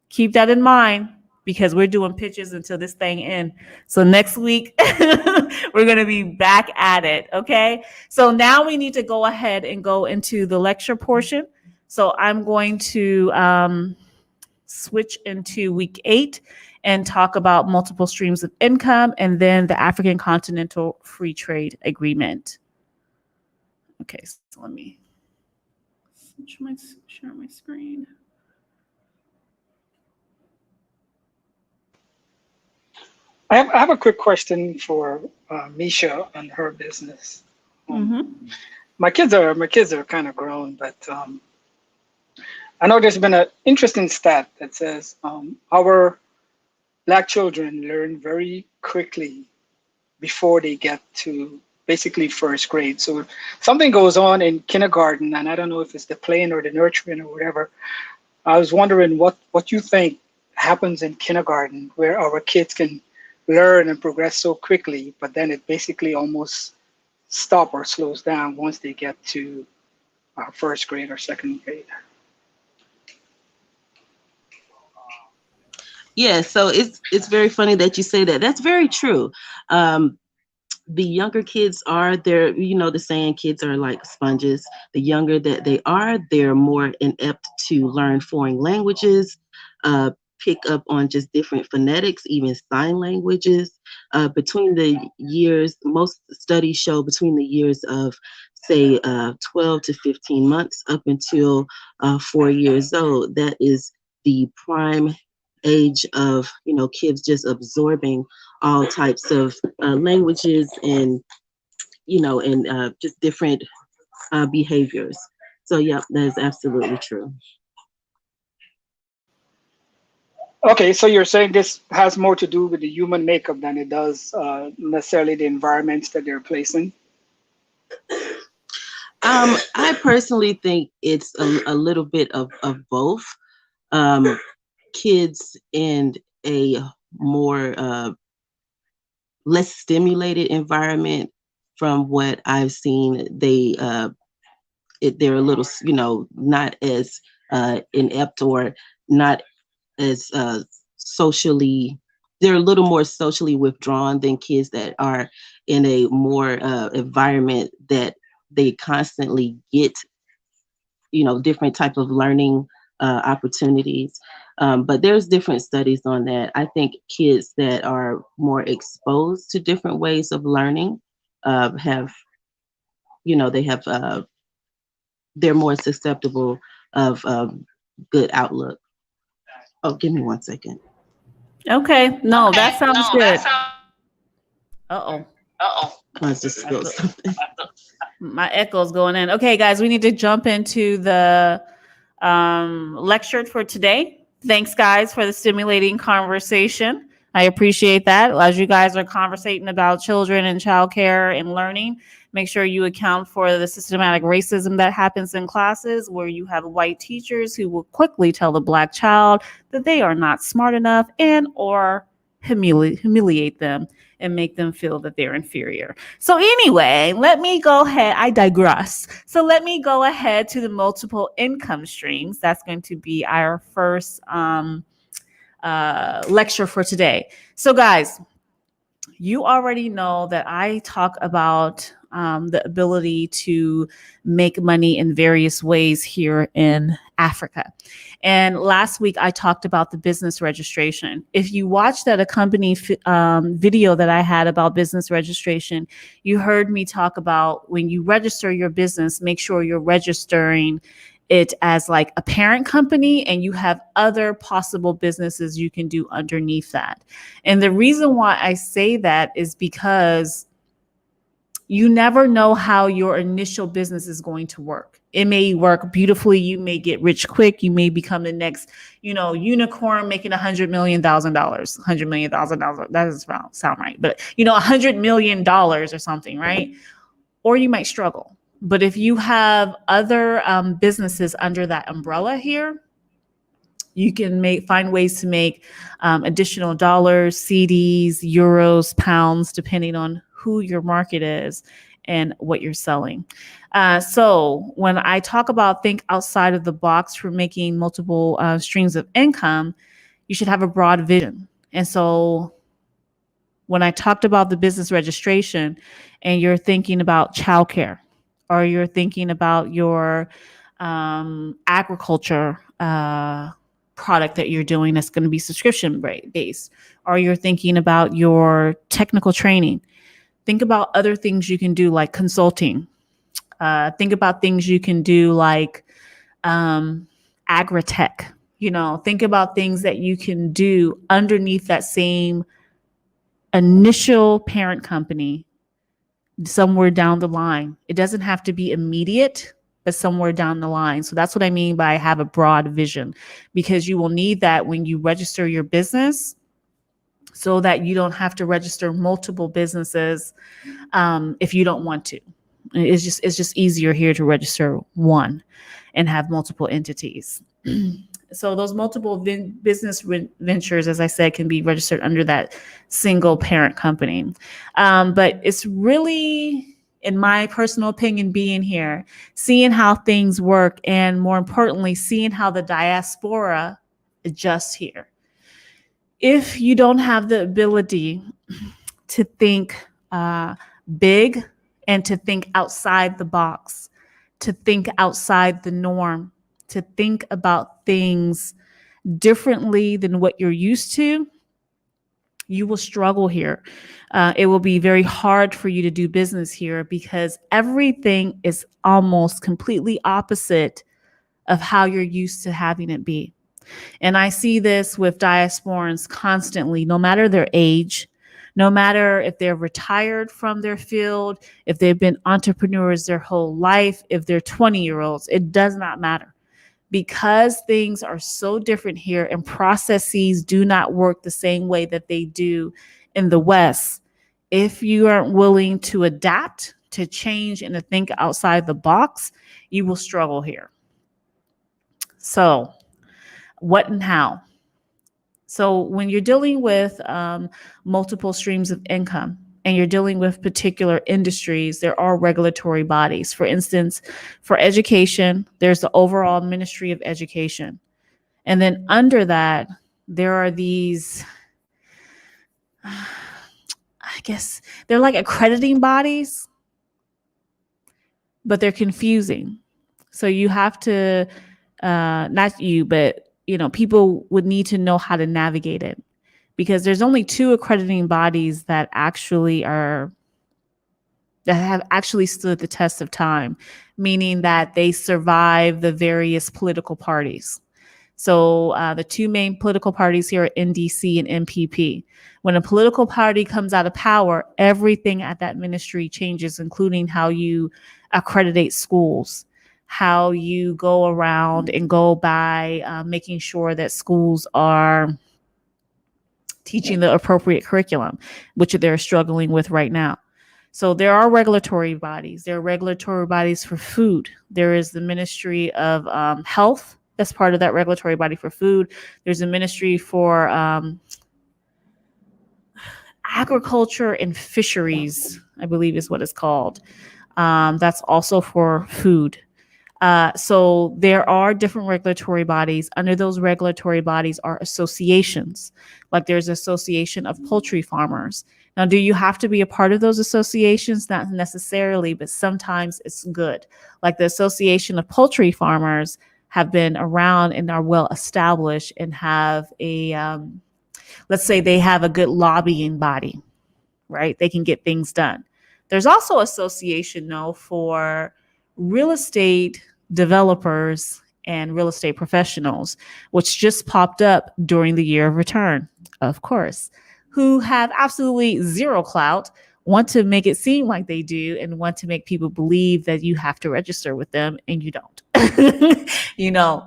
keep that in mind because we're doing pitches until this thing ends. So next week, we're going to be back at it, okay? So now we need to go ahead and go into the lecture portion. So I'm going to switch into week 8 and talk about multiple streams of income and then the African Continental Free Trade Agreement. Okay, so let me share my screen. I have a quick question for Misha on her business. My kids are kind of grown, but I know there's been an interesting stat that says our Black children learn very quickly before they get to basically first grade. So if something goes on in kindergarten, and I don't know if it's the playing or the nurturing or whatever, I was wondering what you think happens in kindergarten where our kids can learn and progress so quickly, but then it basically almost stops or slows down once they get to first grade or second grade. Yeah, so it's very funny that you say that. That's very true. The younger kids are, the saying, kids are like sponges. The younger that they are, they're more inept to learn foreign languages, pick up on just different phonetics, even sign languages. Between the years, most studies show between the years of, say, 12 to 15 months up until 4 years old, that is the prime age of kids just absorbing all types of languages and just different behaviors. So yeah, that is absolutely true. Okay, so you're saying this has more to do with the human makeup than it does necessarily the environments that they're placed in? I personally think it's a little bit of both. Kids in a more less stimulated environment, from what I've seen, they're a little, not as inept, or not as socially, they're a little more socially withdrawn than kids that are in a more environment that they constantly get, different type of learning opportunities. But there's different studies on that. I think kids that are more exposed to different ways of learning have, they have, they're more susceptible of good outlook. Oh, give me 1 second. Okay. No, that sounds good. Uh-oh. Let's just go something. My echo's going in. Okay, guys, we need to jump into the lecture for today. Thanks, guys, for the stimulating conversation. I appreciate that. As you guys are conversating about children and childcare and learning, make sure you account for the systematic racism that happens in classes, where you have white teachers who will quickly tell the Black child that they are not smart enough, and or humiliate them and make them feel that they're inferior. So anyway, let me go ahead. I digress. So let me go ahead to the multiple income streams. That's going to be our first lecture for today. So guys, you already know that I talk about the ability to make money in various ways here in Africa. And last week I talked about the business registration. If you watched that accompanying video that I had about business registration, you heard me talk about when you register your business, make sure you're registering it as like a parent company, and you have other possible businesses you can do underneath that. And the reason why I say that is because you never know how your initial business is going to work. It may work beautifully. You may get rich quick. You may become the next, unicorn making $100 million. $100 million. That doesn't sound right, but $100 million or something, right? Or you might struggle. But if you have other businesses under that umbrella here, you can find ways to make additional dollars, CDs, euros, pounds, depending on who your market is and what you're selling. So when I talk about think outside of the box for making multiple streams of income, you should have a broad vision. And so when I talked about the business registration and you're thinking about childcare, or you're thinking about your agriculture product that you're doing that's going to be subscription based, or you're thinking about your technical training, think about other things you can do like consulting. Think about things you can do like agri-tech. Think about things that you can do underneath that same initial parent company somewhere down the line. It doesn't have to be immediate, but somewhere down the line. So that's what I mean by have a broad vision, because you will need that when you register your business, so that you don't have to register multiple businesses if you don't want to. It's just easier here to register one and have multiple entities. So those multiple business ventures, as I said, can be registered under that single parent company. But it's really, in my personal opinion, being here, seeing how things work, and more importantly, seeing how the diaspora adjusts here. If you don't have the ability to think big and to think outside the box, to think outside the norm, to think about things differently than what you're used to, you will struggle here. It will be very hard for you to do business here, because everything is almost completely opposite of how you're used to having it be. And I see this with diasporans constantly, no matter their age, no matter if they're retired from their field, if they've been entrepreneurs their whole life, if they're 20-year-olds, it does not matter. because things are so different here and processes do not work the same way that they do in the West. If you aren't willing to adapt, to change, and to think outside the box, you will struggle here. So, what and how? So, when you're dealing with multiple streams of income and you're dealing with particular industries, there are regulatory bodies. For instance, for education, there's the overall Ministry of Education. And then under that, there are these, I guess, they're like accrediting bodies, but they're confusing. So you have to, not you, but people would need to know how to navigate it, because there's only 2 accrediting bodies that have actually stood the test of time, meaning that they survive the various political parties. So the 2 main political parties here are NDC and MPP. When a political party comes out of power, everything at that ministry changes, including how you accreditate schools, how you go around and go by making sure that schools are teaching the appropriate curriculum, which they're struggling with right now. So there are regulatory bodies. There are regulatory bodies for food. There is the Ministry of Health that's part of that regulatory body for food. There's a ministry for agriculture and fisheries, I believe is what it's called. That's also for food. So there are different regulatory bodies. Under those regulatory bodies are associations. Like there's Association of Poultry Farmers. Now, do you have to be a part of those associations? Not necessarily, but sometimes it's good. Like the Association of Poultry Farmers have been around and are well established and have let's say they have a good lobbying body, right? They can get things done. There's also association for real estate developers and real estate professionals, which just popped up during the year of return, of course, who have absolutely zero clout, want to make it seem like they do, and want to make people believe that you have to register with them, and you don't.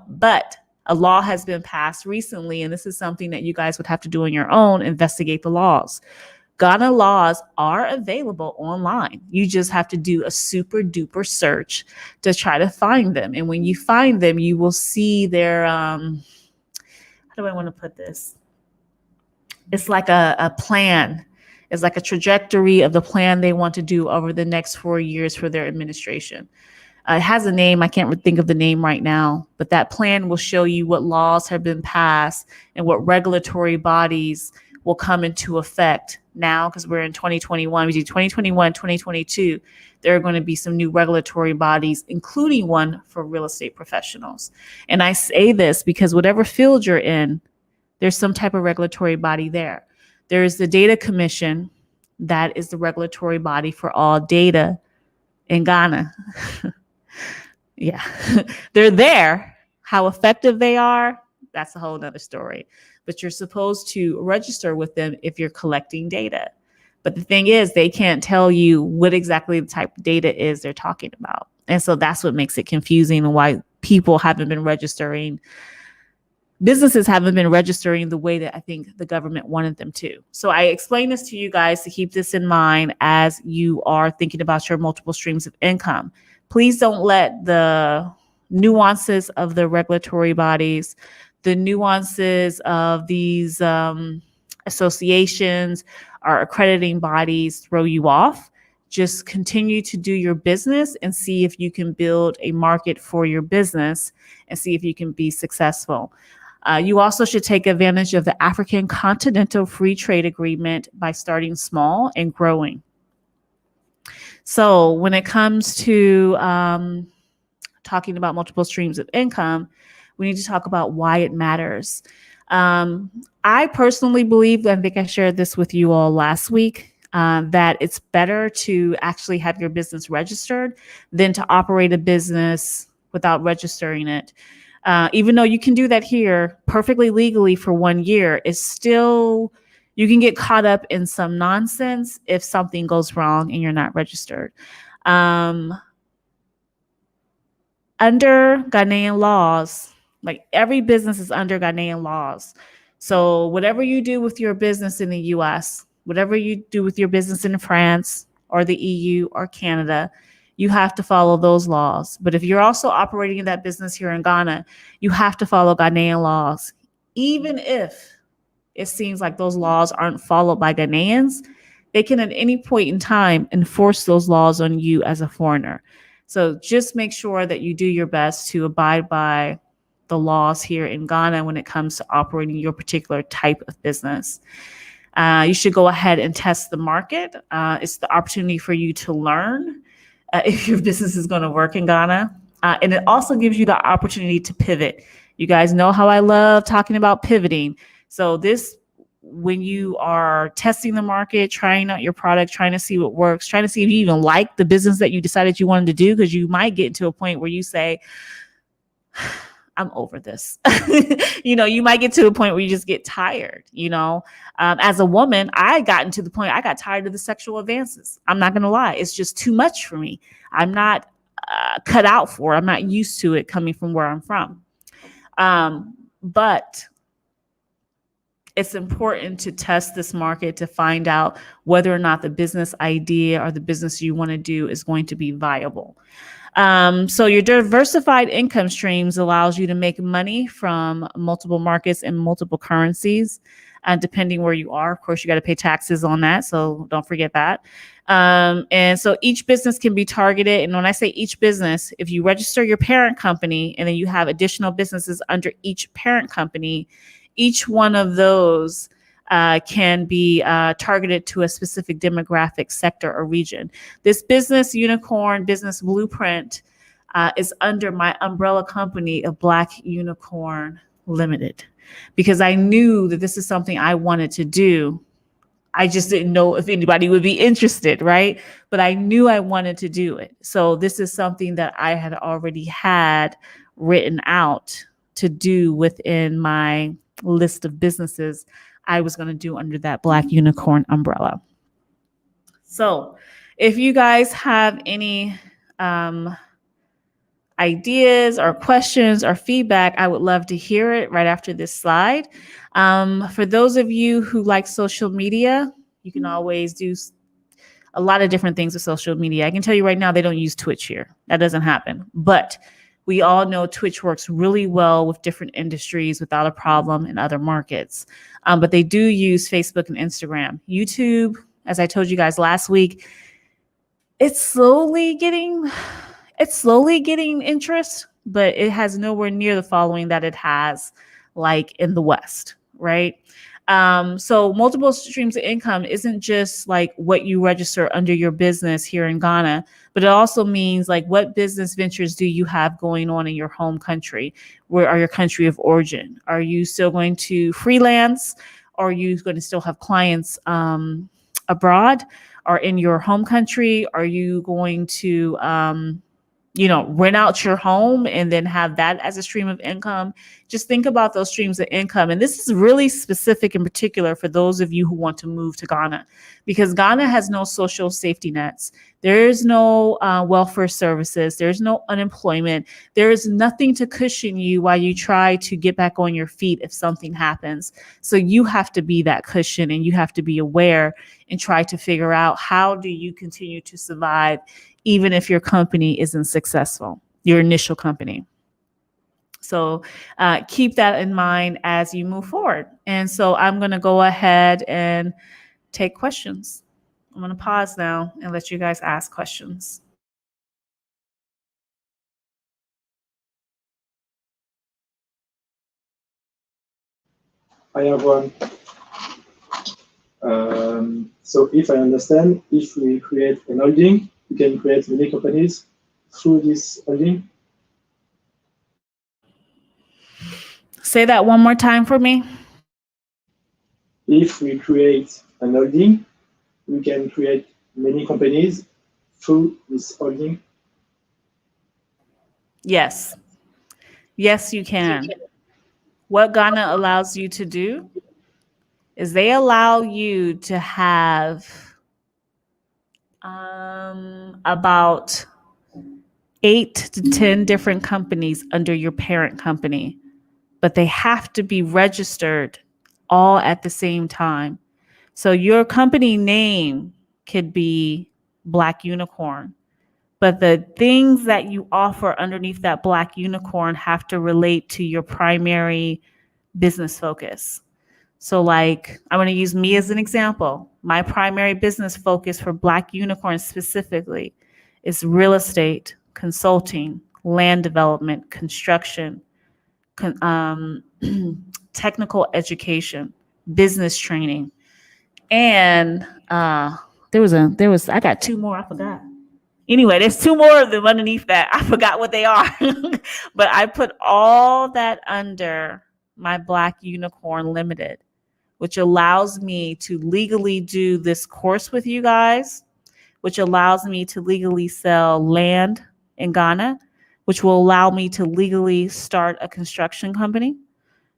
But a law has been passed recently, and this is something that you guys would have to do on your own, investigate the laws. Ghana laws are available online. You just have to do a super duper search to try to find them. And when you find them, you will see their, how do I want to put this? It's like a plan. It's like a trajectory of the plan they want to do over the next 4 years for their administration. It has a name. I can't think of the name right now, but that plan will show you what laws have been passed and what regulatory bodies will come into effect now, because we're in 2021. We do 2021, 2022. There are going to be some new regulatory bodies, including one for real estate professionals. And I say this because whatever field you're in, there's some type of regulatory body there. There is the Data Commission. That is the regulatory body for all data in Ghana. Yeah, they're there. How effective they are, that's a whole nother story. But you're supposed to register with them if you're collecting data. But the thing is, they can't tell you what exactly the type of data is they're talking about. And so that's what makes it confusing and why people haven't been registering. Businesses haven't been registering the way that I think the government wanted them to. So I explain this to you guys to keep this in mind as you are thinking about your multiple streams of income. Please don't let the nuances of the regulatory bodies, the nuances of these associations or accrediting bodies throw you off. Just continue to do your business and see if you can build a market for your business and see if you can be successful. You also should take advantage of the African Continental Free Trade Agreement by starting small and growing. So when it comes to talking about multiple streams of income, we need to talk about why it matters. I personally believe, I think I shared this with you all last week, that it's better to actually have your business registered than to operate a business without registering it. Even though you can do that here perfectly legally for 1 year, it's still, you can get caught up in some nonsense if something goes wrong and you're not registered. Under Ghanaian laws, Like every business is under Ghanaian laws. So whatever you do with your business in the US, whatever you do with your business in France or the EU or Canada, you have to follow those laws. But if you're also operating in that business here in Ghana, you have to follow Ghanaian laws. Even if it seems like those laws aren't followed by Ghanaians, they can at any point in time enforce those laws on you as a foreigner. So just make sure that you do your best to abide by the laws here in Ghana when it comes to operating your particular type of business. You should go ahead and test the market. It's the opportunity for you to learn if your business is going to work in Ghana. And it also gives you the opportunity to pivot. You guys know how I love talking about pivoting. So this, when you are testing the market, trying out your product, trying to see what works, trying to see if you even like the business that you decided you wanted to do, because you might get to a point where you say, I'm over this. You might get to a point where you just get tired, as a woman, I got tired of the sexual advances. I'm not going to lie. It's just too much for me. I'm not cut out for it. I'm not used to it coming from where I'm from. But it's important to test this market to find out whether or not the business idea or the business you want to do is going to be viable. So your diversified income streams allows you to make money from multiple markets and multiple currencies. And depending where you are, of course, you got to pay taxes on that. So don't forget that. And so each business can be targeted. And when I say each business, if you register your parent company and then you have additional businesses under each parent company, each one of those can be targeted to a specific demographic sector or region. This Unicorn Business Blueprint is under my umbrella company of Blackunicorn Limited, because I knew that this is something I wanted to do. I just didn't know if anybody would be interested, right? But I knew I wanted to do it. So this is something that I had already had written out to do within my list of businesses I was going to do under that Blackunicorn umbrella. So if you guys have any ideas or questions or feedback, I would love to hear it right after this slide. For those of you who like social media, you can always do a lot of different things with social media. I can tell you right now, they don't use Twitch here. That doesn't happen. But we all know Twitch works really well with different industries without a problem in other markets. But they do use Facebook and Instagram. YouTube, as I told you guys last week, it's slowly getting interest, but it has nowhere near the following that it has like in the West, right? So multiple streams of income isn't just like what you register under your business here in Ghana, but it also means like what business ventures do you have going on in your home country? Where are your country of origin? Are you still going to freelance? Or are you going to still have clients abroad or in your home country? Are you going to rent out your home and then have that as a stream of income? Just think about those streams of income. And this is really specific in particular for those of you who want to move to Ghana, because Ghana has no social safety nets. There is no welfare services. There's no unemployment. There is nothing to cushion you while you try to get back on your feet if something happens. So you have to be that cushion, and you have to be aware and try to figure out, how do you continue to survive even if your company isn't successful, your initial company. So keep that in mind as you move forward. And so I'm going to go ahead and take questions. I'm going to pause now and let you guys ask questions. I have one. So if I understand, if we create an holding, we can create many companies through this holding. Say that one more time for me. If we create an holding, we can create many companies through this holding. Yes. Yes, you can. What Ghana allows you to do is they allow you to have about 8 to 10 different companies under your parent company but they have to be registered all at the same time. So your company name could be Black Unicorn, but the things that you offer underneath that Black Unicorn have to relate to your primary business focus. So like, I want to use me as an example. My primary business focus for Black Unicorn specifically is real estate, consulting, land development, construction, technical education, business training. And I got two more, I forgot. Anyway, there's two more of them underneath that. I forgot what they are. But I put all that under my Black Unicorn Limited, which allows me to legally do this course with you guys, which allows me to legally sell land in Ghana, which will allow me to legally start a construction company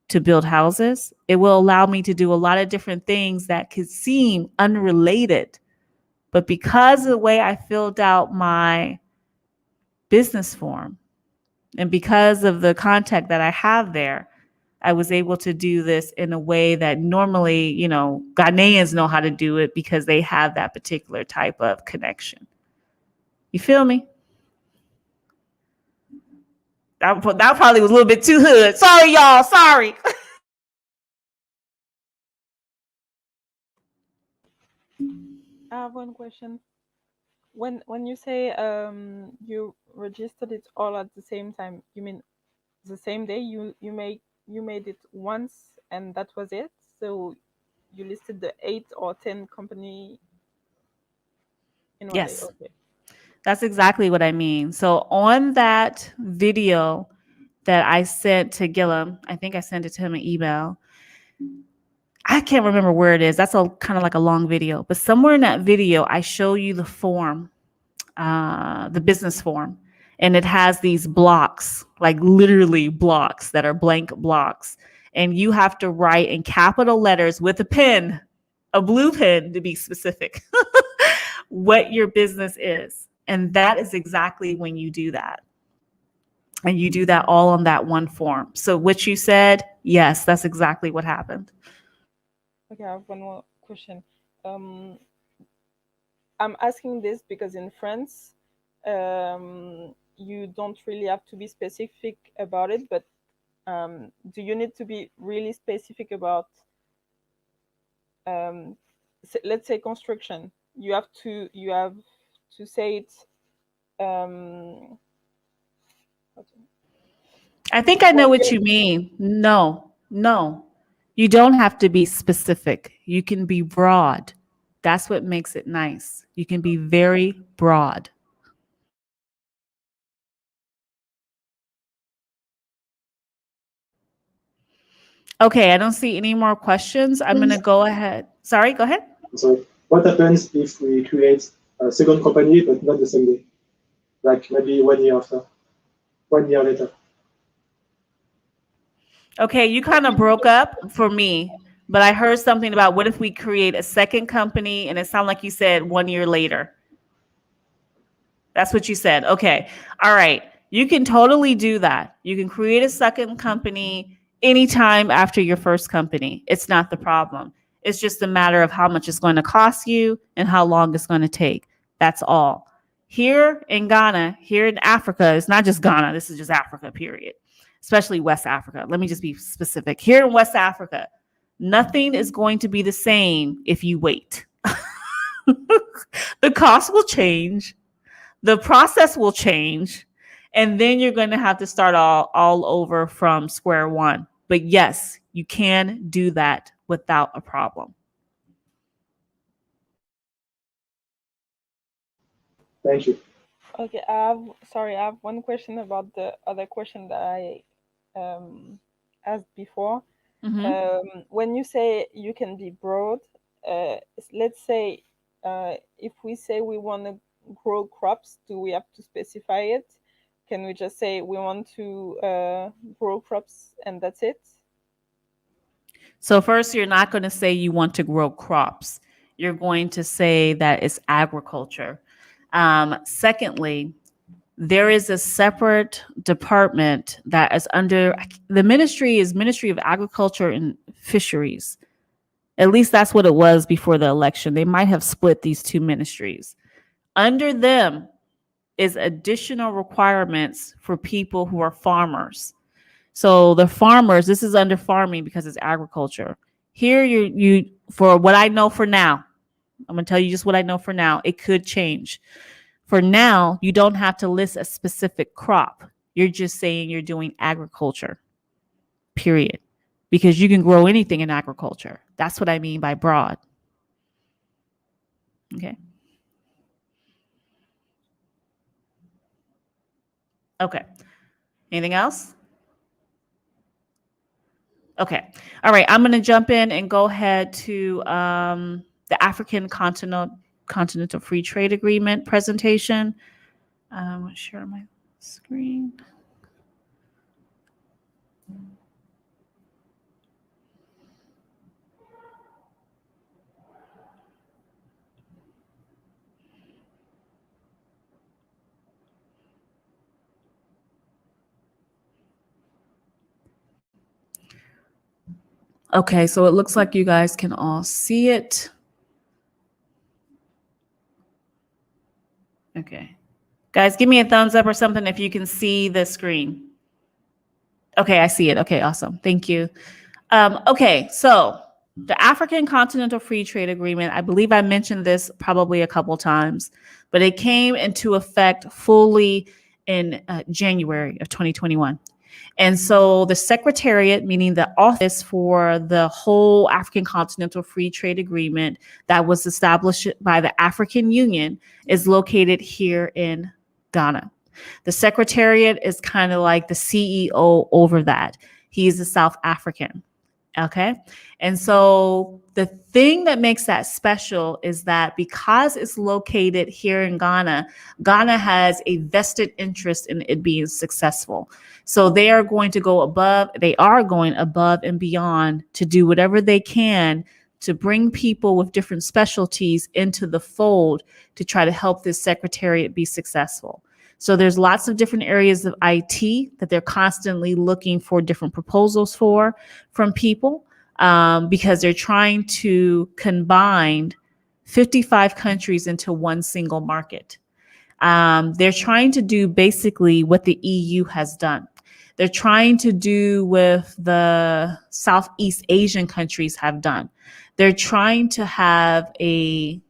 to build houses. It will allow me to do a lot of different things that could seem unrelated. But because of the way I filled out my business form and because of the contact that I have there, I was able to do this in a way that normally, Ghanaians know how to do it because they have that particular type of connection. You feel me? That probably was a little bit too hood. Sorry, y'all. Sorry. I have one question. When you say you registered it all at the same time, you mean the same day you made it once and that was it? So you listed the 8 or 10 company in one Yes. day? Okay. That's exactly what I mean. So on that video that I sent to Gillum, I think I sent it to him an email. I can't remember where it is. That's kind of like a long video, but somewhere in that video, I show you the form, the business form, and it has these blocks, like literally blocks that are blank blocks. And you have to write in capital letters with a pen, a blue pen to be specific, what your business is. And that is exactly when you do that. And you do that all on that one form. So what you said, yes, that's exactly what happened. Okay, I have one more question. I'm asking this because in France, you don't really have to be specific about it, but do you need to be really specific about, let's say, construction? You have to say it. I think I know what you mean. No, you don't have to be specific. You can be broad. That's what makes it nice. You can be very broad. Okay, I don't see any more questions. I'm going to go ahead. Sorry, go ahead. So what happens if we create a second company, but not the same day? Like maybe 1 year after, 1 year later. Okay, you kind of broke up for me, but I heard something about what if we create a second company and it sounded like you said 1 year later. That's what you said. Okay. All right. You can totally do that. You can create a second company anytime after your first company. It's not the problem. It's just a matter of how much it's going to cost you and how long it's going to take. That's all. Here in Ghana, here in Africa, it's not just Ghana. This is just Africa, period. Especially West Africa. Let me just be specific. Here in West Africa, nothing is going to be the same if you wait. The cost will change. The process will change, and then you're going to have to start all over from square one. But yes, you can do that without a problem. Thank you. Okay, I have one question about the other question that I asked before. Mm-hmm. When you say you can be broad, let's say if we say we want to grow crops, do we have to specify it? Can we just say we want to grow crops and that's it? So first, you're not going to say you want to grow crops. You're going to say that it's agriculture. Secondly, there is a separate department that is under the Ministry of Agriculture and Fisheries. At least that's what it was before the election. They might have split these two ministries. Under them is additional requirements for people who are farmers. So the farmers, this is under farming because it's agriculture. Here you for what I know for now, I'm going to tell you just what I know for now. It could change. For now, you don't have to list a specific crop. You're just saying you're doing agriculture, period. Because you can grow anything in agriculture. That's what I mean by broad. Okay. Okay. Anything else? Okay. All right. I'm going to jump in and go ahead to the African Continental Free Trade Agreement presentation. I'm going to share my screen. Okay, so it looks like you guys can all see it. Okay. Guys, give me a thumbs up or something if you can see the screen. Okay, I see it. Okay, awesome. Thank you. Okay, so the African Continental Free Trade Agreement, I believe I mentioned this probably a couple times, but it came into effect fully in January of 2021. And so the Secretariat, meaning the office for the whole African Continental Free Trade Agreement that was established by the African Union, is located here in Ghana. The Secretariat is kind of like the CEO over that. He's a South African. Okay. And so the thing that makes that special is that because it's located here in Ghana, Ghana has a vested interest in it being successful. So they are going above and beyond to do whatever they can to bring people with different specialties into the fold to try to help this secretariat be successful. So there's lots of different areas of IT that they're constantly looking for different proposals from people because they're trying to combine 55 countries into one single market. They're trying to do basically what the EU has done. They're trying to do with the Southeast Asian countries have done. They're trying to have a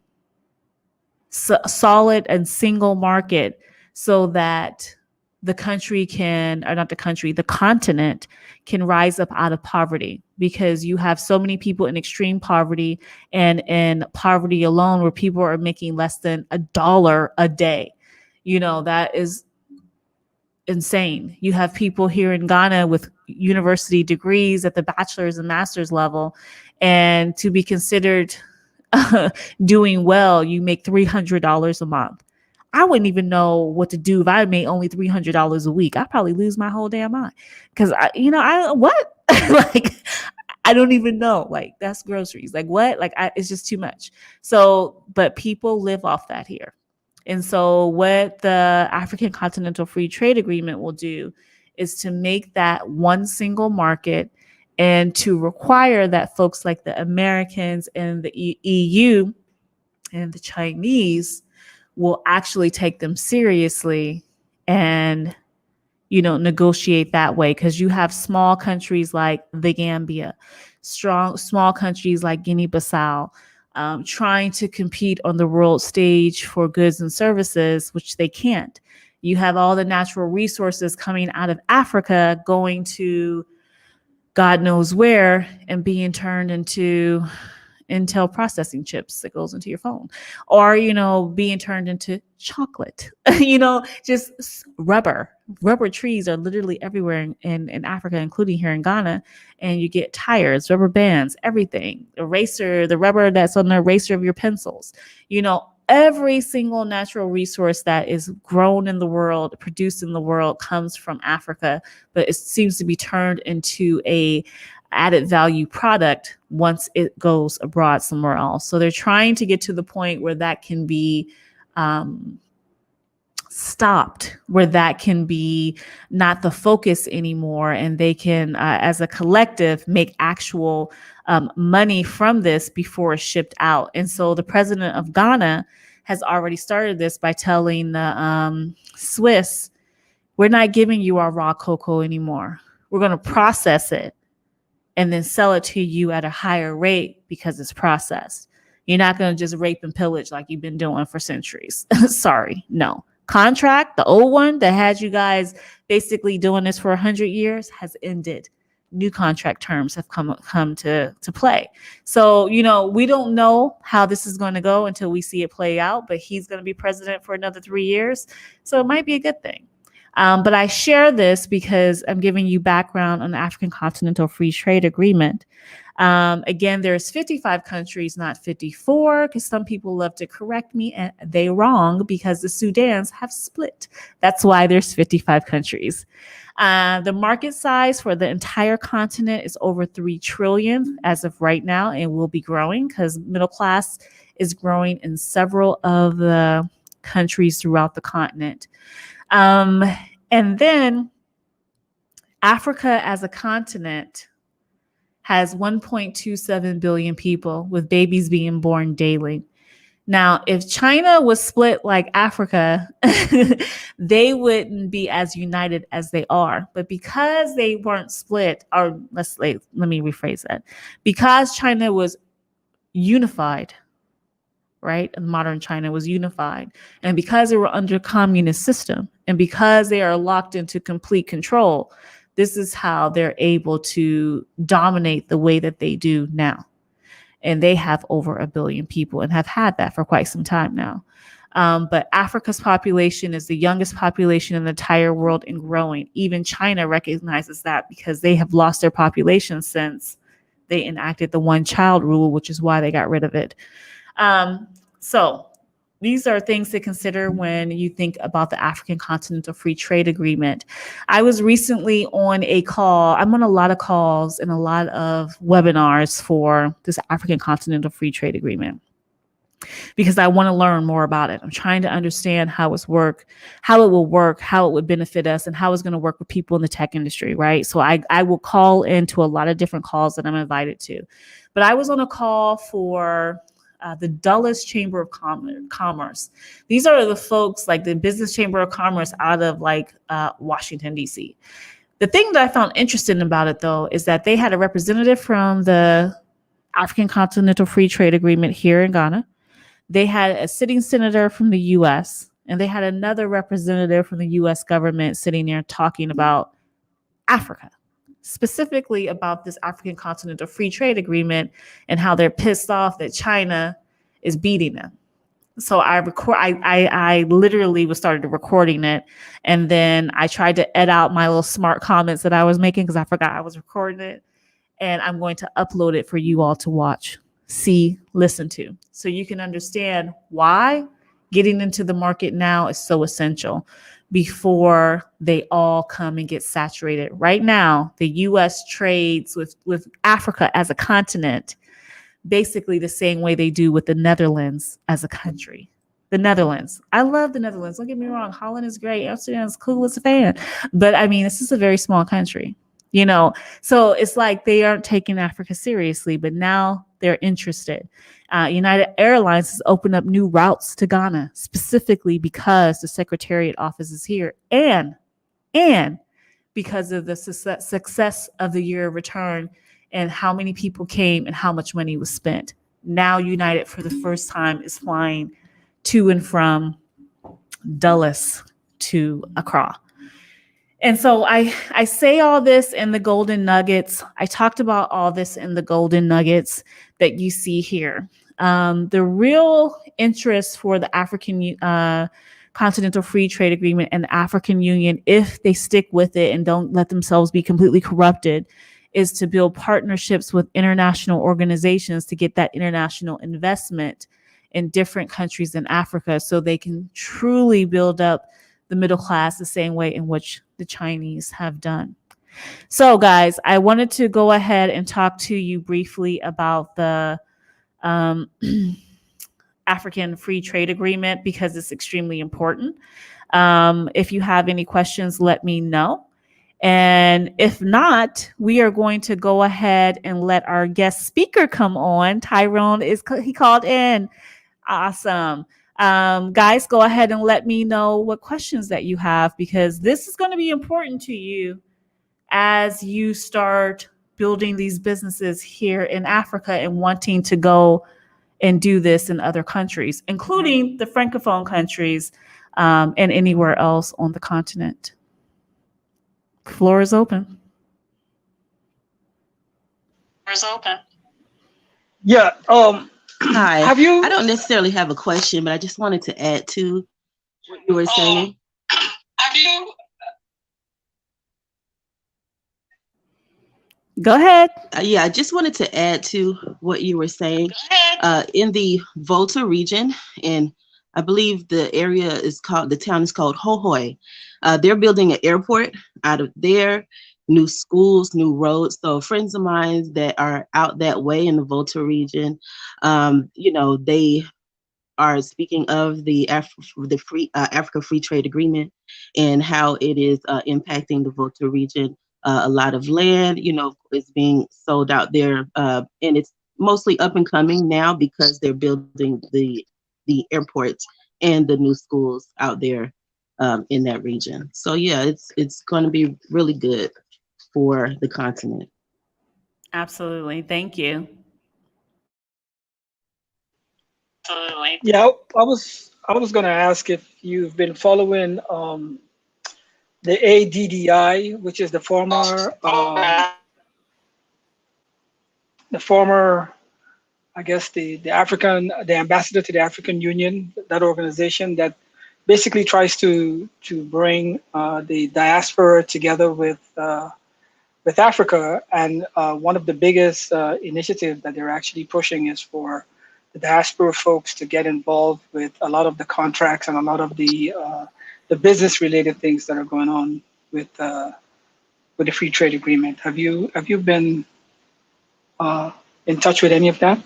solid and single market so that the continent can rise up out of poverty, because you have so many people in extreme poverty and in poverty alone where people are making less than $1 a day. You know, that is insane. You have people here in Ghana with university degrees at the bachelor's and master's level, and to be considered doing well, you make $300 a month. I wouldn't even know what to do if I made only $300 a week. I'd probably lose my whole damn mind because I don't even know. Like, that's groceries. Like, what? Like, it's just too much. So, but people live off that here. And so what the African Continental Free Trade Agreement will do is to make that one single market and to require that folks like the Americans and the EU and the Chinese will actually take them seriously and, negotiate that way. Because you have small countries like the Gambia, small countries like Guinea-Bissau, trying to compete on the world stage for goods and services, which they can't. You have all the natural resources coming out of Africa going to God knows where and being turned into Intel processing chips that goes into your phone, or, being turned into chocolate, just rubber trees are literally everywhere in Africa, including here in Ghana. And you get tires, rubber bands, everything, the rubber that's on the eraser of your pencils, every single natural resource that is grown in the world, produced in the world, comes from Africa, but it seems to be turned into a added value product once it goes abroad somewhere else. So they're trying to get to the point where that can be stopped, where that can be not the focus anymore, and they can, as a collective, make actual money from this before it's shipped out. And so the president of Ghana has already started this by telling the Swiss, we're not giving you our raw cocoa anymore. We're going to process it and then sell it to you at a higher rate because it's processed. You're not going to just rape and pillage like you've been doing for centuries. Sorry, no. Contract, the old one that had you guys basically doing this for 100 years, has ended. New contract terms have come to play. So, we don't know how this is going to go until we see it play out, but he's going to be president for another 3 years. So it might be a good thing. But I share this because I'm giving you background on the African Continental Free Trade Agreement. Again, there's 55 countries, not 54, because some people love to correct me, and they're wrong because the Sudans have split. That's why there's 55 countries. The market size for the entire continent is over 3 trillion as of right now, and will be growing because middle class is growing in several of the countries throughout the continent. And then Africa as a continent has 1.27 billion people, with babies being born daily. Now, if China was split like Africa, they wouldn't be as united as they are. But because they weren't split, or let me rephrase that. Because China was unified, right? Modern China was unified. And because they were under communist system, and because they are locked into complete control, this is how they're able to dominate the way that they do now. And they have over 1 billion people and have had that for quite some time now. But Africa's population is the youngest population in the entire world and growing. Even China recognizes that because they have lost their population since they enacted the one-child rule, which is why they got rid of it. So these are things to consider when you think about the African Continental Free Trade Agreement. I was recently on a call. I'm on a lot of calls and a lot of webinars for this African Continental Free Trade Agreement because I want to learn more about it. I'm trying to understand how it will work, how it would benefit us, and how it's going to work with people in the tech industry, right? So I will call into a lot of different calls that I'm invited to. But I was on a call for the Dulles Chamber of Commerce. These are the folks like the Business Chamber of Commerce out of Washington, D.C. The thing that I found interesting about it, though, is that they had a representative from the African Continental Free Trade Agreement here in Ghana. They had a sitting senator from the U.S., and they had another representative from the U.S. government sitting there talking about Africa, specifically about this African Continental Free Trade Agreement and how they're pissed off that China is beating them. So I literally started recording it, and then I tried to edit out my little smart comments that I was making because I forgot I was recording it, and I'm going to upload it for you all to watch, see, listen to, so you can understand why getting into the market now is so essential before they all come and get saturated. Right now, the U.S. trades with Africa as a continent basically the same way they do with the Netherlands as a country. The Netherlands. I love the Netherlands. Don't get me wrong. Holland is great. Amsterdam is cool as a fan. But I mean, this is a very small country, So it's like they aren't taking Africa seriously, but now they're interested. United Airlines has opened up new routes to Ghana specifically because the Secretariat office is here and because of the success of the year of return and how many people came and how much money was spent. Now United for the first time is flying to and from Dulles to Accra. And so I say all this in the golden nuggets. I talked about all this in the golden nuggets that you see here. The real interest for the African Continental Free Trade Agreement and the African Union, if they stick with it and don't let themselves be completely corrupted, is to build partnerships with international organizations to get that international investment in different countries in Africa so they can truly build up the middle class the same way in which the Chinese have done. So guys, I wanted to go ahead and talk to you briefly about the African Free Trade Agreement because it's extremely important. If you have any questions, let me know. And if not, we are going to go ahead and let our guest speaker come on. Tyrone he called in. Awesome. Guys, go ahead and let me know what questions that you have, because this is going to be important to you as you start building these businesses here in Africa and wanting to go and do this in other countries, including the Francophone countries, and anywhere else on the continent. Floor is open. Yeah. Hi. Have you? I don't necessarily have a question, but I just wanted to add to what you were saying. Go ahead. Yeah, I just wanted to add to what you were saying. In the Volta region, and I believe the town is called Hohoi. They're building an airport out of there, new schools, new roads. So friends of mine that are out that way in the Volta region, they are speaking of the Africa Free Trade Agreement and how it is impacting the Volta region. A lot of land, is being sold out there, and it's mostly up and coming now because they're building the airports and the new schools out there in that region. So yeah, it's going to be really good for the continent. Absolutely. Thank you. Yeah, I was going to ask if you've been following the ADDI, which is the former, I guess the ambassador to the African Union, that organization that basically tries to bring the diaspora together with Africa. And one of the biggest initiatives that they're actually pushing is for the diaspora folks to get involved with a lot of the contracts and a lot of the business related things that are going on with the free trade agreement. Have you been in touch with any of that?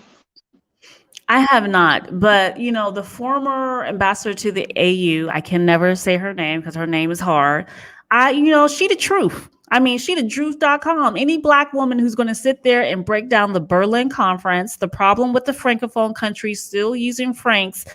I have not, but the former ambassador to the AU, I can never say her name because her name is hard. She the truth. I mean, she the truth.com. Any Black woman who's going to sit there and break down the Berlin Conference, the problem with the Francophone countries still using francs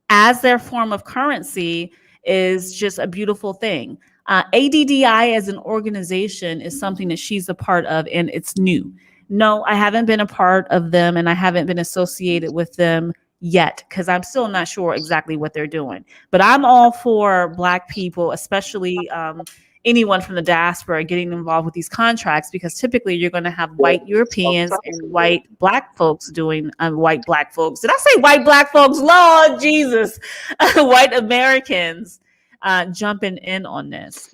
as their form of currency is just a beautiful thing. ADDI as an organization is something that she's a part of, and it's new. No, I haven't been a part of them, and I haven't been associated with them yet because I'm still not sure exactly what they're doing. But I'm all for Black people, especially anyone from the diaspora, getting involved with these contracts, because typically you're going to have white Europeans and white Black folks doing white Black folks. Did I say white Black folks? Lord Jesus, white Americans jumping in on this,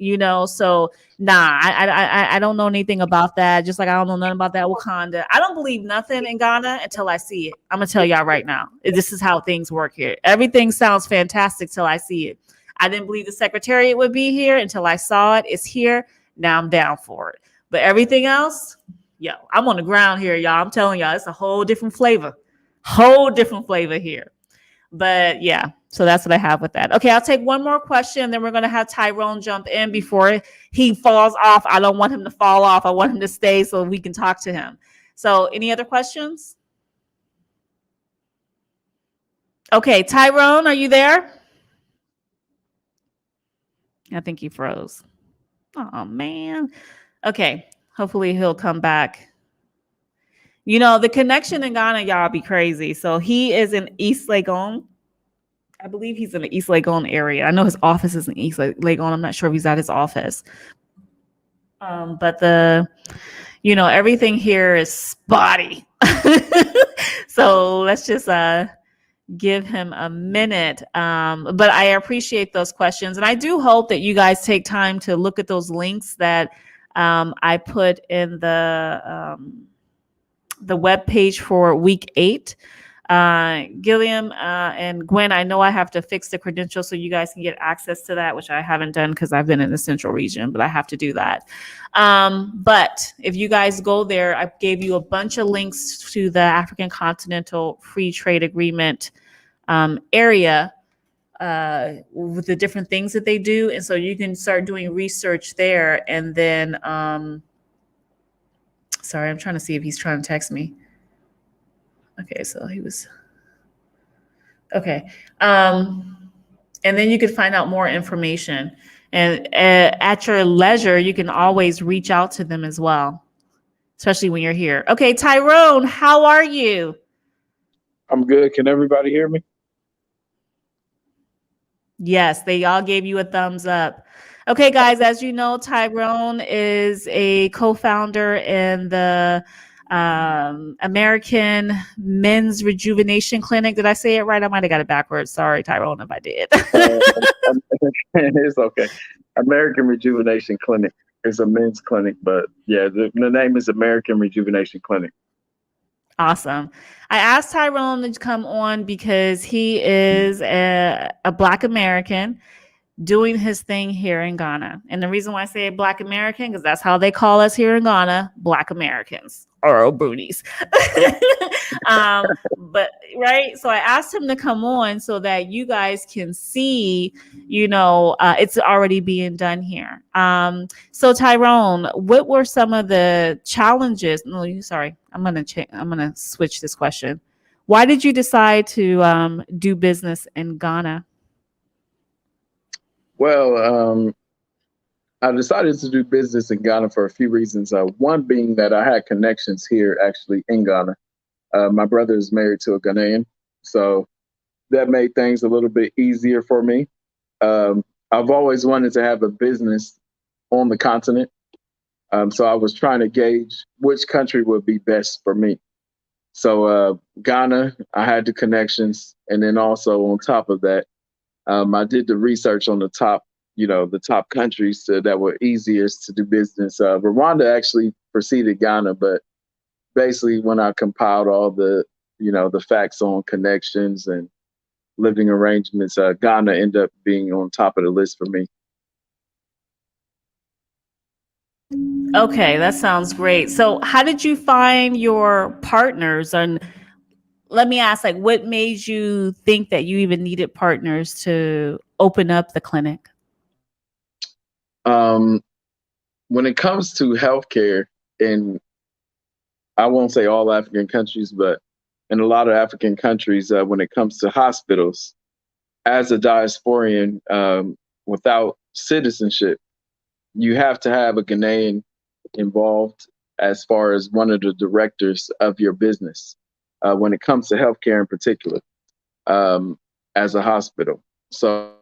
so nah, I don't know anything about that. Just like I don't know nothing about that Wakanda. I don't believe nothing in Ghana until I see it. I'm gonna tell y'all right now. This is how things work here. Everything sounds fantastic till I see it. I didn't believe the Secretariat would be here until I saw it. It's here. Now I'm down for it. But everything else, I'm on the ground here, y'all. I'm telling y'all, it's a whole different flavor. Here. But yeah, so that's what I have with that. Okay, I'll take one more question, then we're going to have Tyrone jump in before he falls off. I don't want him to fall off. I want him to stay so we can talk to him. So any other questions? Okay, Tyrone, are you there? I think he froze. Oh, man. Okay, hopefully he'll come back. The connection in Ghana, y'all, be crazy. So he is in East Legon. I believe he's in the East Legon area. I know his office is in East Legon. I'm not sure if he's at his office. But everything here is spotty. So let's just give him a minute. But I appreciate those questions. And I do hope that you guys take time to look at those links that I put in the web page for week 8. Gilliam and Gwen, I know I have to fix the credentials so you guys can get access to that, which I haven't done because I've been in the central region, but I have to do that. But if you guys go there, I gave you a bunch of links to the African Continental Free Trade Agreement area with the different things that they do. And so you can start doing research there. And then, sorry, I'm trying to see if he's trying to text me. Okay, so he was, okay. And then you could find out more information. And at your leisure, you can always reach out to them as well, especially when you're here. Okay, Tyrone, how are you? I'm good. Can everybody hear me? Yes, they all gave you a thumbs up. Okay, guys, as you know, Tyrone is a co-founder in the American Men's Rejuvenation Clinic. Did I say it right? I might have got it backwards. Sorry, Tyrone, if I did. It's okay. American Rejuvenation Clinic. It's a men's clinic, but yeah, the name is American Rejuvenation Clinic. Awesome. I asked Tyrone to come on because he is a Black American doing his thing here in Ghana. And the reason why I say Black American, because that's how they call us here in Ghana, Black Americans or Brunies. But right. So I asked him to come on so that you guys can see, it's already being done here. So Tyrone, what were some of the challenges? No, sorry, I'm gonna switch this question. Why did you decide to do business in Ghana? Well, I decided to do business in Ghana for a few reasons. One being that I had connections here actually in Ghana. My brother is married to a Ghanaian, so that made things a little bit easier for me. I've always wanted to have a business on the continent. So I was trying to gauge which country would be best for me. So Ghana, I had the connections. And then also on top of that, I did the research on the top countries that were easiest to do business. Rwanda actually preceded Ghana, but basically when I compiled all the facts on connections and living arrangements, Ghana ended up being on top of the list for me. Okay, that sounds great. So how did you find your partners? And let me ask, what made you think that you even needed partners to open up the clinic? When it comes to healthcare, in I won't say all African countries, but in a lot of African countries, when it comes to hospitals, as a diasporian, without citizenship, you have to have a Ghanaian involved as far as one of the directors of your business. When it comes to healthcare in particular, as a hospital. So,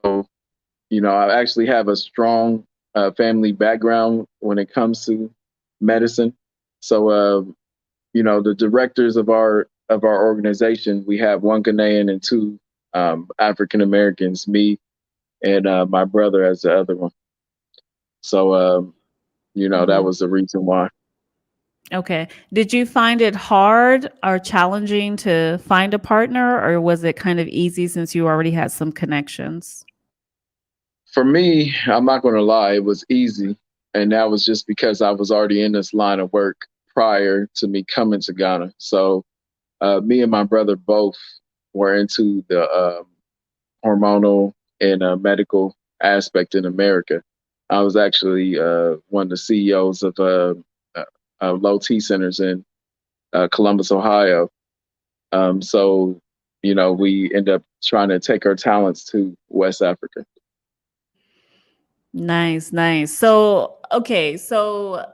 I actually have a strong family background when it comes to medicine. So, the directors of our organization, we have one Ghanaian and two African Americans, me and my brother as the other one. So, that was the reason why. Okay. Did you find it hard or challenging to find a partner, or was it kind of easy since you already had some connections? For me, I'm not going to lie, it was easy. And that was just because I was already in this line of work prior to me coming to Ghana. So me and my brother both were into the hormonal and medical aspect in America. I was actually one of the CEOs of low T centers in Columbus, Ohio. So, we end up trying to take our talents to West Africa. Nice, nice. So, okay, so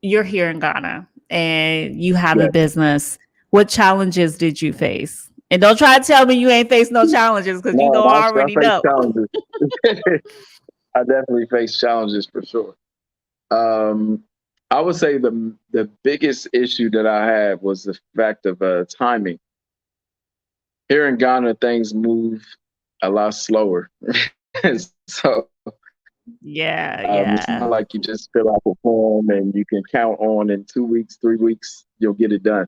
you're here in Ghana and you have a business. What challenges did you face? And don't try to tell me you ain't faced no challenges, because I already know. Challenges. I definitely face challenges for sure. I would say the biggest issue that I had was the fact of timing. Here in Ghana, things move a lot slower. So it's not like you just fill out a form and you can count on in 2 weeks, 3 weeks, you'll get it done.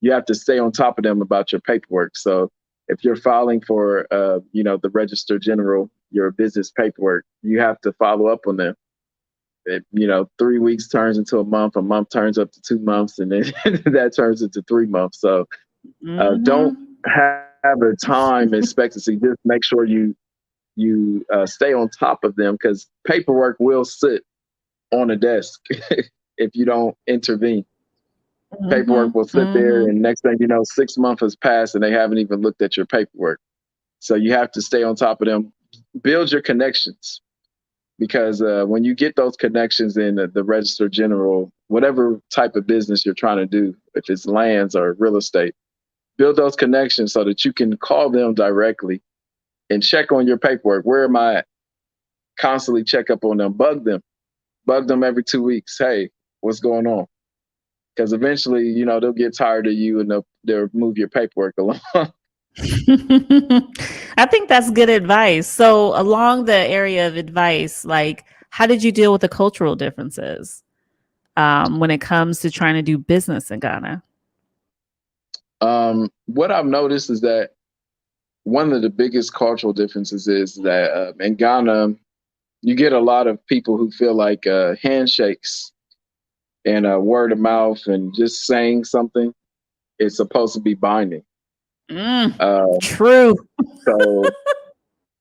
you have to stay on top of them about your paperwork. So if you're filing for, the Register General, your business paperwork, you have to follow up on them. 3 weeks turns into a month turns up to 2 months, and then that turns into 3 months. So don't have a time expectancy. Just make sure you stay on top of them, because paperwork will sit on a desk if you don't intervene. Paperwork will sit there, and next thing you know, 6 months has passed and they haven't even looked at your paperwork. So you have to stay on top of them. Build your connections, because when you get those connections in the Register General, whatever type of business you're trying to do, if it's lands or real estate, build those connections so that you can call them directly and check on your paperwork. Where am I at? Constantly check up on them. Bug them every 2 weeks. Hey, what's going on? Because eventually, they'll get tired of you and they'll move your paperwork along. I think that's good advice. So along the area of advice, like, how did you deal with the cultural differences when it comes to trying to do business in Ghana? What I've noticed is that one of the biggest cultural differences is that in Ghana, you get a lot of people who feel like handshakes and word of mouth and just saying something is supposed to be binding. True. So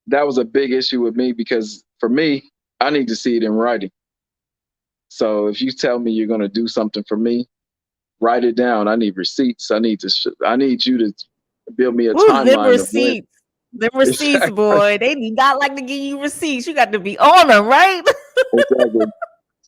that was a big issue with me, because for me, I need to see it in writing. So if you tell me you're going to do something for me, write it down. I need receipts. I need you to build me a timeline. Them receipts. Them receipts, boy. They do not like to give you receipts. You got to be on them, right? Exactly.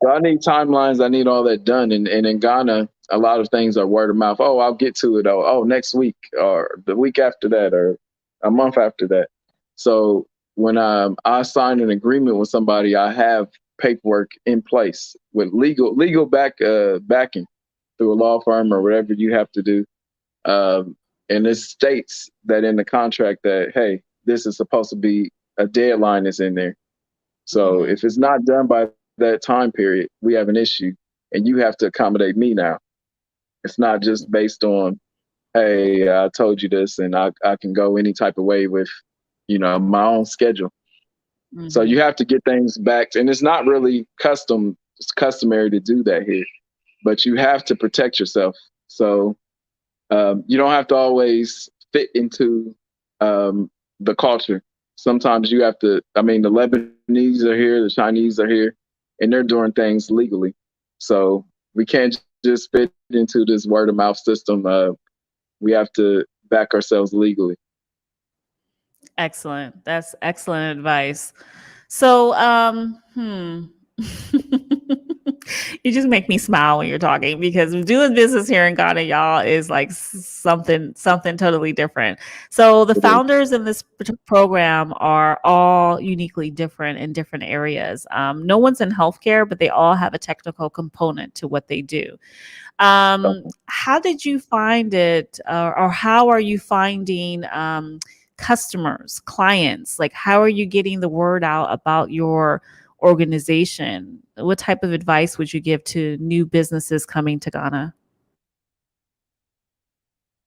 So I need timelines. I need all that done. And in Ghana, a lot of things are word of mouth. Oh, I'll get to it. Oh, next week, or the week after that, or a month after that. So when I sign an agreement with somebody, I have paperwork in place with legal backing through a law firm or whatever you have to do. And it states that in the contract that, hey, this is supposed to be a deadline is in there. So if it's not done by that time period, we have an issue, and you have to accommodate me now. It's not just based on, hey, I told you this, and I can go any type of way with, my own schedule. So you have to get things back, and it's not really customary to do that here, but you have to protect yourself. So you don't have to always fit into the culture. Sometimes you have to, the Lebanese are here, the Chinese are here, and they're doing things legally. So we can't just fit into this word of mouth system. We have to back ourselves legally. Excellent. That's excellent advice. So, you just make me smile when you're talking, because doing business here in Ghana, y'all, is like something totally different. So the founders in this program are all uniquely different in different areas. No one's in healthcare, but they all have a technical component to what they do. How did you find it, or how are you finding customers, clients? Like, how are you getting the word out about your organization? What type of advice would you give to new businesses coming to Ghana?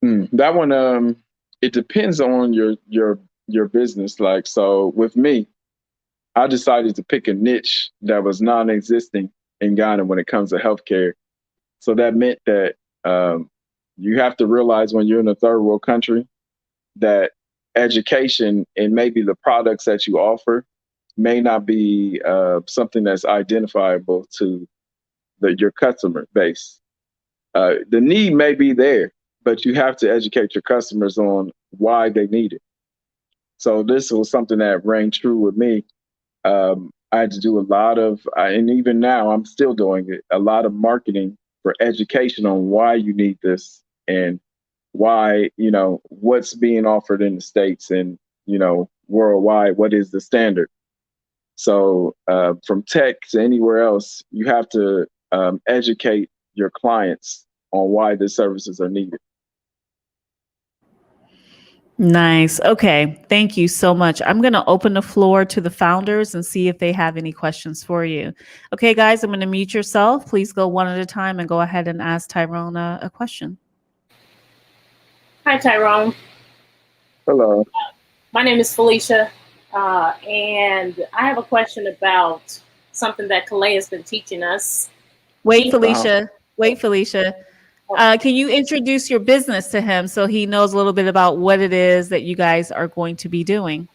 That one, it depends on your business. Like, so with me, I decided to pick a niche that was non-existing in Ghana when it comes to healthcare. So that meant that you have to realize when you're in a third world country that education and maybe the products that you offer may not be something that's identifiable to your customer base. The need may be there, but you have to educate your customers on why they need it. So this was something that rang true with me. I had to do a lot of, and even now I'm still doing it, a lot of marketing for education on why you need this and why, what's being offered in the States and, worldwide, what is the standard. So from tech to anywhere else, you have to educate your clients on why the services are needed. Nice. Okay. Thank you so much. I'm going to open the floor to the founders and see if they have any questions for you. Okay, guys, I'm going to mute yourself. Please go one at a time and go ahead and ask Tyrone a question. Hi, Tyrone. Hello. My name is Felicia, and I have a question about something that Kalei has been teaching us. Wait, She, Felicia. Wait, Felicia. Can you introduce your business to him so he knows a little bit about what it is that you guys are going to be doing?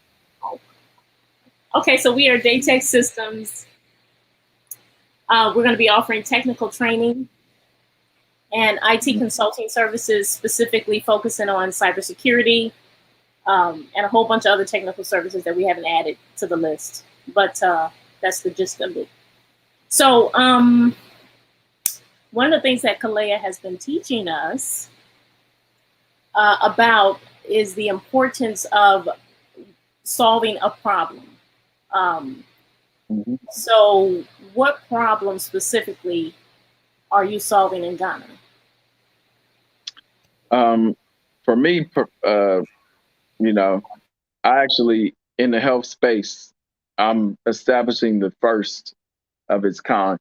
okay, so we are Daytech Systems. We're going to be offering technical training and IT consulting services, specifically focusing on cybersecurity, and a whole bunch of other technical services that we haven't added to the list. But that's the gist of it. So one of the things that Kalea has been teaching us about is the importance of solving a problem. So what problem specifically are you solving in Ghana? For me, you know, I actually, in the health space, I'm establishing the first of its kind.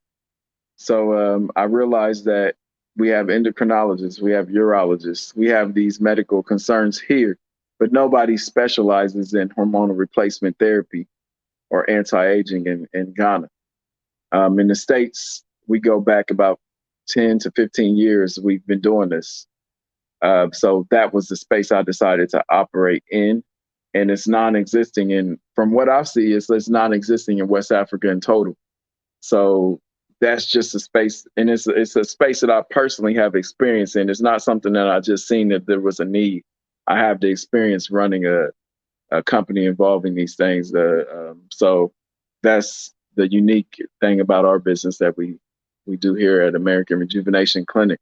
So I realized that we have endocrinologists, we have urologists, we have these medical concerns here, but nobody specializes in hormonal replacement therapy or anti-aging in Ghana. In the States, we go back about 10 to 15 years, we've been doing this. So that was the space I decided to operate in. And it's non-existing from what I see, it's non-existing in West Africa in total. So that's just a space, and it's a space that I personally have experience in. It's not something that I just seen that there was a need. I have the experience running a company involving these things. So that's the unique thing about our business that we do here at American Rejuvenation Clinic.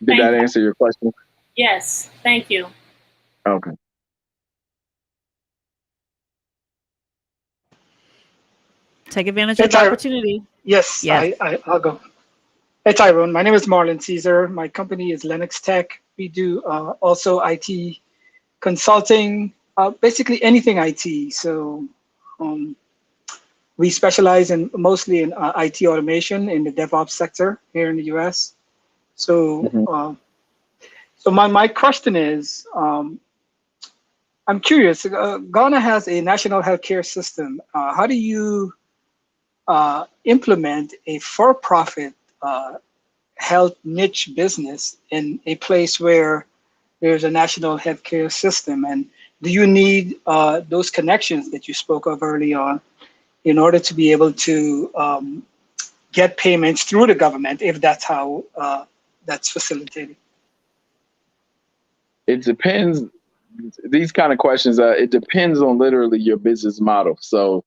Did that answer your question? Yes, thank you. Okay. Take advantage of the opportunity. Yes, Yes. I'll go. Hey, Tyrone. My name is Marlon Caesar. My company is Lennox Tech. We do also IT consulting, basically anything IT. So we specialize in mostly in IT automation in the DevOps sector here in the US. So, so my question is, I'm curious. Ghana has a national healthcare system. How do you implement a for-profit health niche business in a place where there's a national healthcare system? And do you need those connections that you spoke of early on in order to be able to get payments through the government, if that's how that's facilitated? It depends. These kind of questions, it depends on literally your business model. So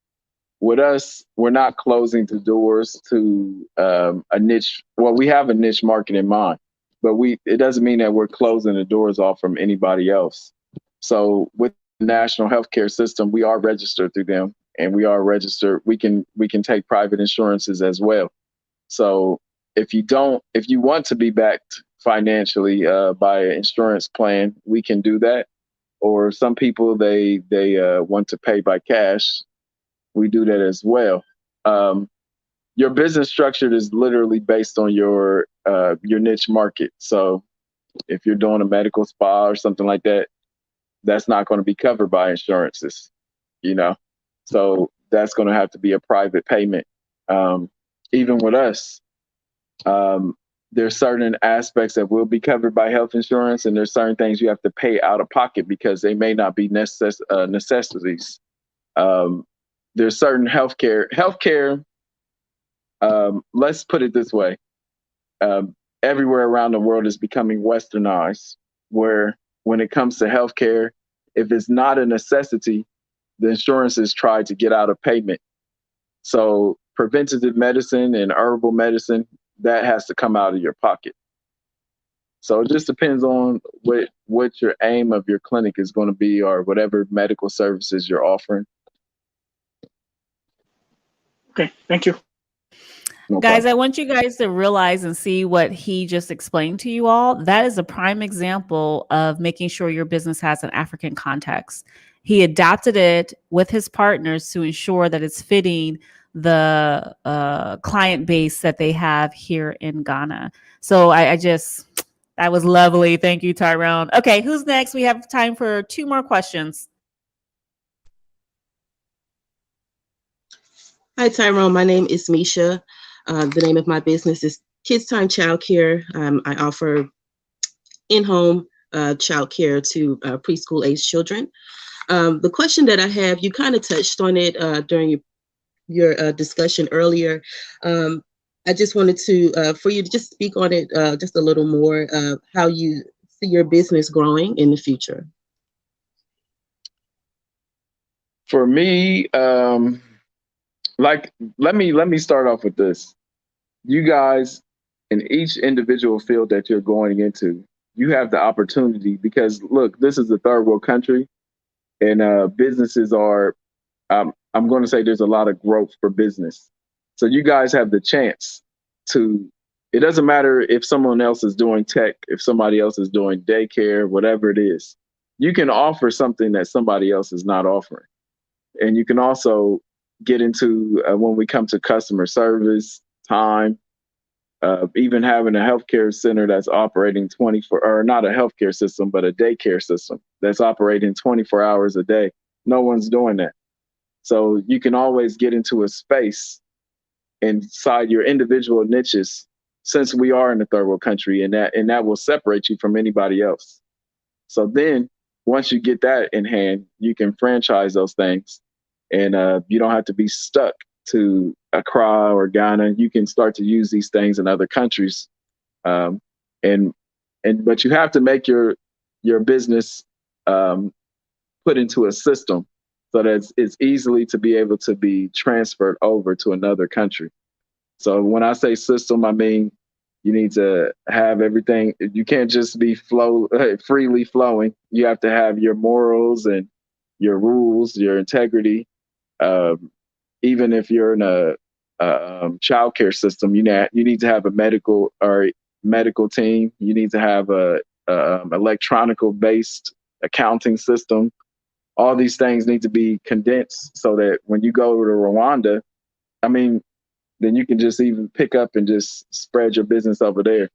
with us, we're not closing the doors to a niche. Well, we have a niche market in mind, but it doesn't mean that we're closing the doors off from anybody else. So with the national healthcare system, we are registered through them, and we are registered. We can take private insurances as well. So if you want to be backed financially by an insurance plan, we can do that. Or some people they want to pay by cash. We do that as well. Your business structure is literally based on your niche market. So if you're doing a medical spa or something like that, that's not going to be covered by insurances, So that's going to have to be a private payment. Even with us, there's certain aspects that will be covered by health insurance, and there's certain things you have to pay out of pocket because they may not be necessities. There's certain healthcare. Let's put it this way. Everywhere around the world is becoming westernized, where when it comes to healthcare, if it's not a necessity, the insurances try to get out of payment. So preventative medicine and herbal medicine, that has to come out of your pocket. So it just depends on what your aim of your clinic is going to be, or whatever medical services you're offering. Okay, thank you. No Guys, problem. I want you guys to realize and see what he just explained to you all. That is a prime example of making sure your business has an African context. He adapted it with his partners to ensure that it's fitting the client base that they have here in Ghana. So I just, that was lovely. Thank you, Tyrone. Okay, who's next? We have time for 2 more questions. Hi, Tyrone. My name is Misha. The name of my business is Kids Time Childcare. I offer in-home childcare to preschool age children. The question that I have, you kind of touched on it during your discussion earlier. I just wanted to, for you to just speak on it just a little more, how you see your business growing in the future. For me, let me start off with this. You guys, in each individual field that you're going into, you have the opportunity, because look, this is a third world country, and businesses are, I'm going to say there's a lot of growth for business. So you guys have the chance to, it doesn't matter if someone else is doing tech, if somebody else is doing daycare, whatever it is, you can offer something that somebody else is not offering. And you can also get into, when we come to customer service, time, even having a healthcare center that's operating 24, or not a healthcare system, but a daycare system that's operating 24 hours a day. No one's doing that. So you can always get into a space inside your individual niches, since we are in a third world country, and that will separate you from anybody else. So then once you get that in hand, you can franchise those things, and you don't have to be stuck to Accra or Ghana. You can start to use these things in other countries, and but you have to make your business put into a system so that it's easily to be able to be transferred over to another country. So when I say system, I mean you need to have everything. You can't just be freely flowing. You have to have your morals and your rules, your integrity. Even if you're in a childcare system, you need to have a medical team. You need to have a electronical based accounting system. All these things need to be condensed so that when you go to Rwanda, I mean, then you can just even pick up and just spread your business over there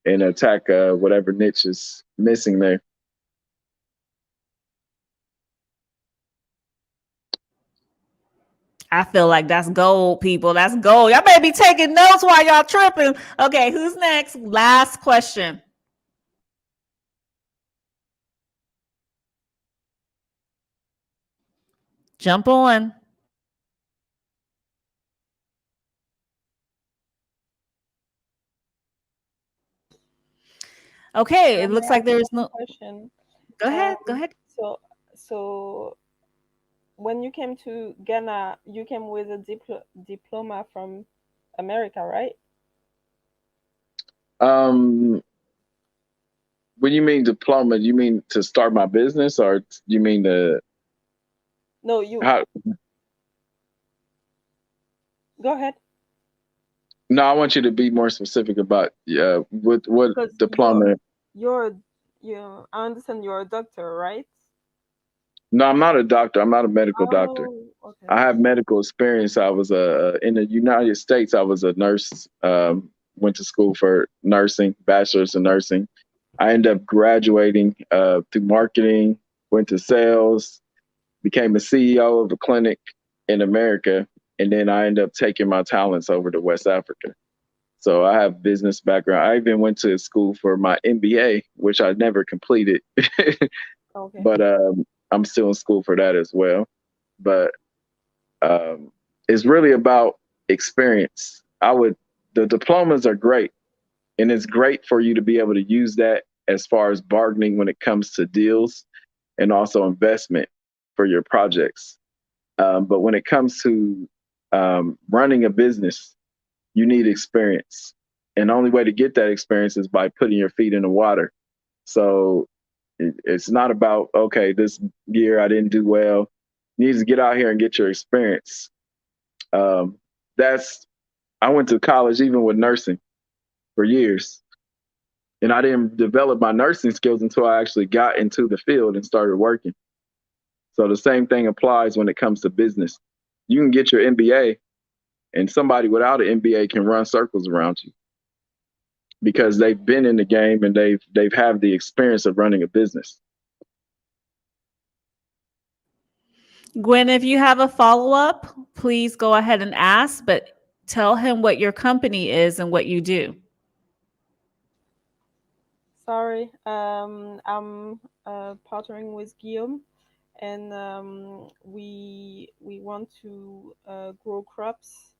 and attack whatever niche is missing there. I feel like that's gold, people. That's gold. Y'all better be taking notes while y'all tripping. Okay, who's next? Last question. Jump on. Okay, it looks like there's no question. Go ahead. Go ahead. So when you came to Ghana, you came with a diploma from America, right? When you mean diploma, you mean to start my business, or you mean to? No, you. Go ahead. No, I want you to be more specific about what Because diploma. I understand you're a doctor, right? No, I'm not a doctor. I'm not a medical doctor. Okay. I have medical experience. I was in the United States. I was a nurse. Went to school for nursing, bachelor's in nursing. I ended up graduating through marketing. Went to sales. Became a CEO of a clinic in America, and then I ended up taking my talents over to West Africa. So I have business background. I even went to school for my MBA, which I never completed. Okay. But I'm still in school for that as well. But it's really about experience. The diplomas are great, and it's great for you to be able to use that as far as bargaining when it comes to deals and also investment for your projects. But when it comes to running a business, you need experience. And the only way to get that experience is by putting your feet in the water. So it's not about, okay, this year I didn't do well. You need to get out here and get your experience. That's I went to college even with nursing for years. And I didn't develop my nursing skills until I actually got into the field and started working. So the same thing applies when it comes to business. You can get your MBA, and somebody without an MBA can run circles around you because they've been in the game and they've had the experience of running a business. Gwen, if you have a follow-up, please go ahead and ask, but tell him what your company is and what you do. Sorry, I'm partnering with Guillaume, and we want to grow crops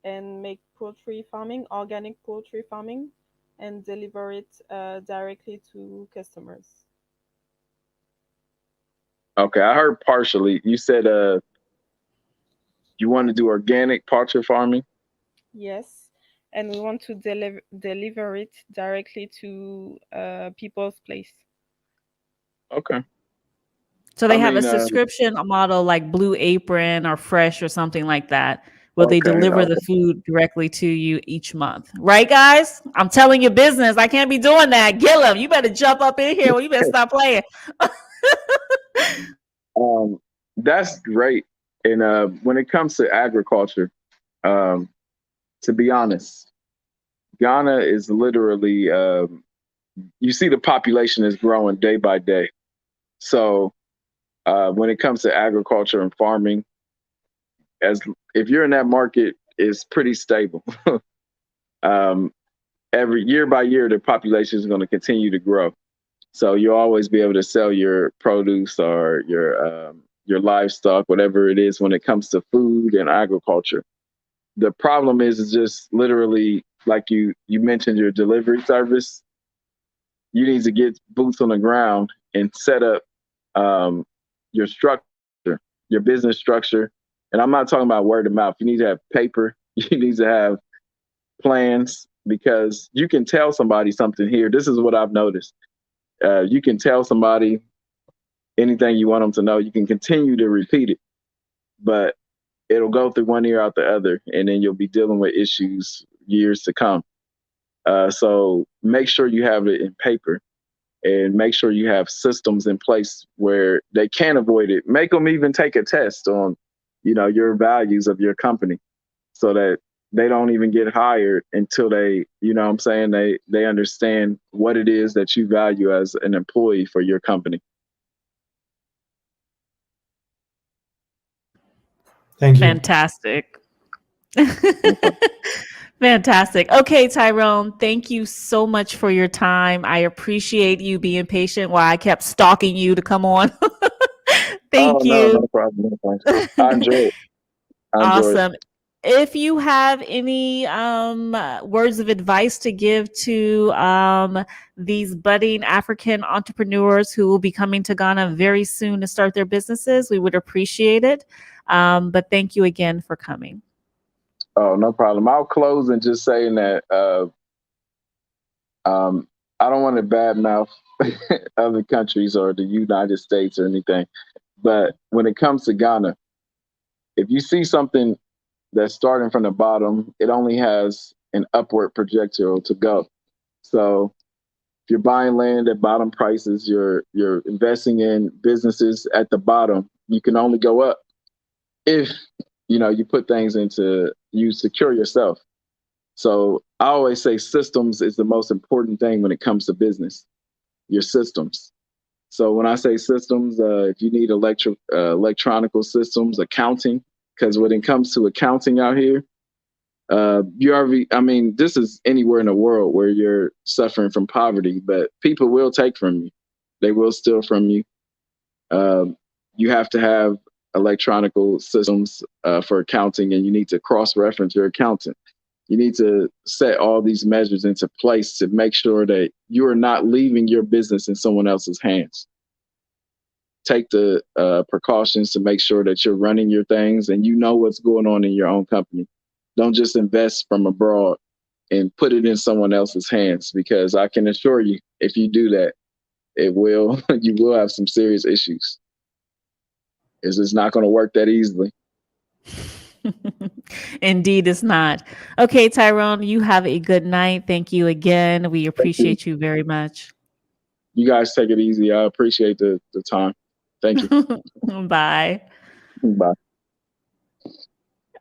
and make poultry farming, organic poultry farming, and deliver it directly to customers. Okay, I heard partially. You said you want to do organic poultry farming? Yes, and we want to deliver it directly to people's place. Okay. So they I have a mean, subscription model like Blue Apron or Fresh or something like that, where they deliver the food directly to you each month. Right, guys? I'm telling you business. I can't be doing that. Gillum, you better jump up in here. You better stop playing. That's great. And when it comes to agriculture, to be honest, Ghana is literally, you see the population is growing day by day. So when it comes to agriculture and farming, if you're in that market, it's pretty stable. Every year by year, the population is going to continue to grow. So you'll always be able to sell your produce or your livestock, whatever it is, when it comes to food and agriculture. The problem is just literally, like you mentioned, your delivery service. You need to get boots on the ground and set up your structure, your business structure. And I'm not talking about word of mouth. You need to have paper. You need to have plans, because you can tell somebody something here. This is what I've noticed. You can tell somebody anything you want them to know. You can continue to repeat it, but it'll go through one ear out the other, and then you'll be dealing with issues years to come. So make sure you have it in paper, and make sure you have systems in place where they can avoid it. Make them even take a test on, your values of your company, so that they don't even get hired until they, they understand what it is that you value as an employee for your company. Thank you. Fantastic. Fantastic. Okay, Tyrone, thank you so much for your time. I appreciate you being patient while I kept stalking you to come on. Thank you. No problem. No problem. I enjoy it. Awesome. If you have any words of advice to give to these budding African entrepreneurs who will be coming to Ghana very soon to start their businesses, we would appreciate it. But thank you again for coming. Oh, no problem. I'll close and just saying that I don't want to badmouth other countries or the United States or anything. But when it comes to Ghana, if you see something that's starting from the bottom, it only has an upward trajectory to go. So if you're buying land at bottom prices, you're investing in businesses at the bottom, you can only go up if you put things you secure yourself. So I always say systems is the most important thing when it comes to business, your systems. So when I say systems, if you need electronical systems, accounting, because when it comes to accounting out here, this is anywhere in the world where you're suffering from poverty, but people will take from you. They will steal from you. You have to have electronical systems for accounting, and you need to cross-reference your accountant. You need to set all these measures into place to make sure that you are not leaving your business in someone else's hands. Take the precautions to make sure that you're running your things and you know what's going on in your own company. Don't just invest from abroad and put it in someone else's hands, because I can assure you, if you do that, you will have some serious issues. It's just not going to work that easily. Indeed, it's not. Okay, Tyrone, you have a good night. Thank you again. We appreciate you very much. You guys take it easy. I appreciate the time. Thank you. Bye. Bye.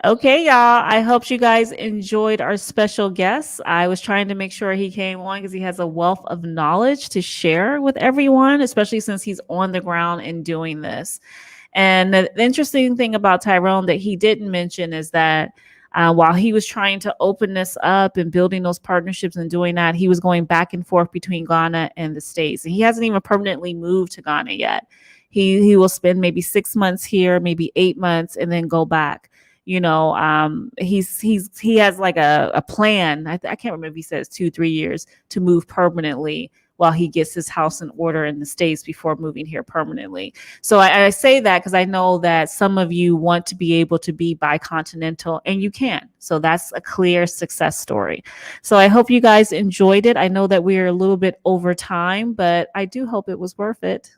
Okay, y'all. I hope you guys enjoyed our special guest. I was trying to make sure he came on because he has a wealth of knowledge to share with everyone, especially since he's on the ground and doing this. And the interesting thing about Tyrone that he didn't mention is that while he was trying to open this up and building those partnerships and doing that, he was going back and forth between Ghana and the States. And he hasn't even permanently moved to Ghana yet. He will spend maybe 6 months here, maybe 8 months, and then go back. He has like a plan. I can't remember if he says 2-3 years to move permanently while he gets his house in order in the States before moving here permanently. So I say that because I know that some of you want to be able to be bicontinental, and you can. So that's a clear success story. So I hope you guys enjoyed it. I know that we're a little bit over time, but I do hope it was worth it.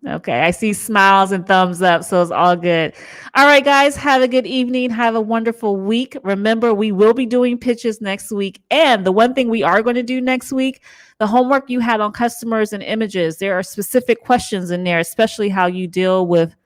Okay, I see smiles and thumbs up, so it's all good. All right, guys, have a good evening. Have a wonderful week. Remember, we will be doing pitches next week. And the one thing we are going to do next week, the homework you had on customers and images, there are specific questions in there, especially how you deal with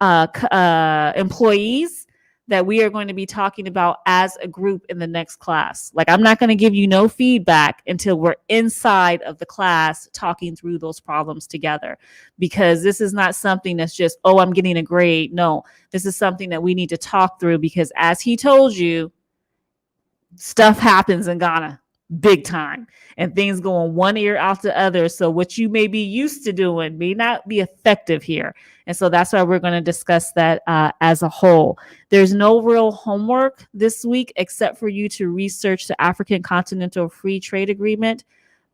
employees that we are going to be talking about as a group in the next class. Like, I'm not going to give you no feedback until we're inside of the class talking through those problems together, because this is not something that's just, oh, I'm getting a grade. No, this is something that we need to talk through, because as he told you, stuff happens in Ghana big time, and things go on one ear out the other. So what you may be used to doing may not be effective here. And so that's why we're going to discuss that as a whole. There's no real homework this week except for you to research the African Continental Free Trade Agreement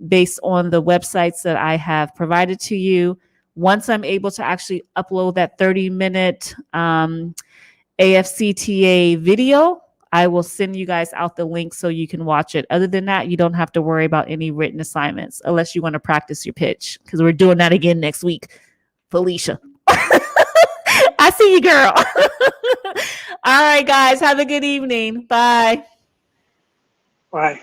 based on the websites that I have provided to you. Once I'm able to actually upload that 30-minute AFCTA video, I will send you guys out the link so you can watch it. Other than that, you don't have to worry about any written assignments unless you want to practice your pitch, because we're doing that again next week. Felicia. I see you, girl. All right, guys. Have a good evening. Bye. Bye.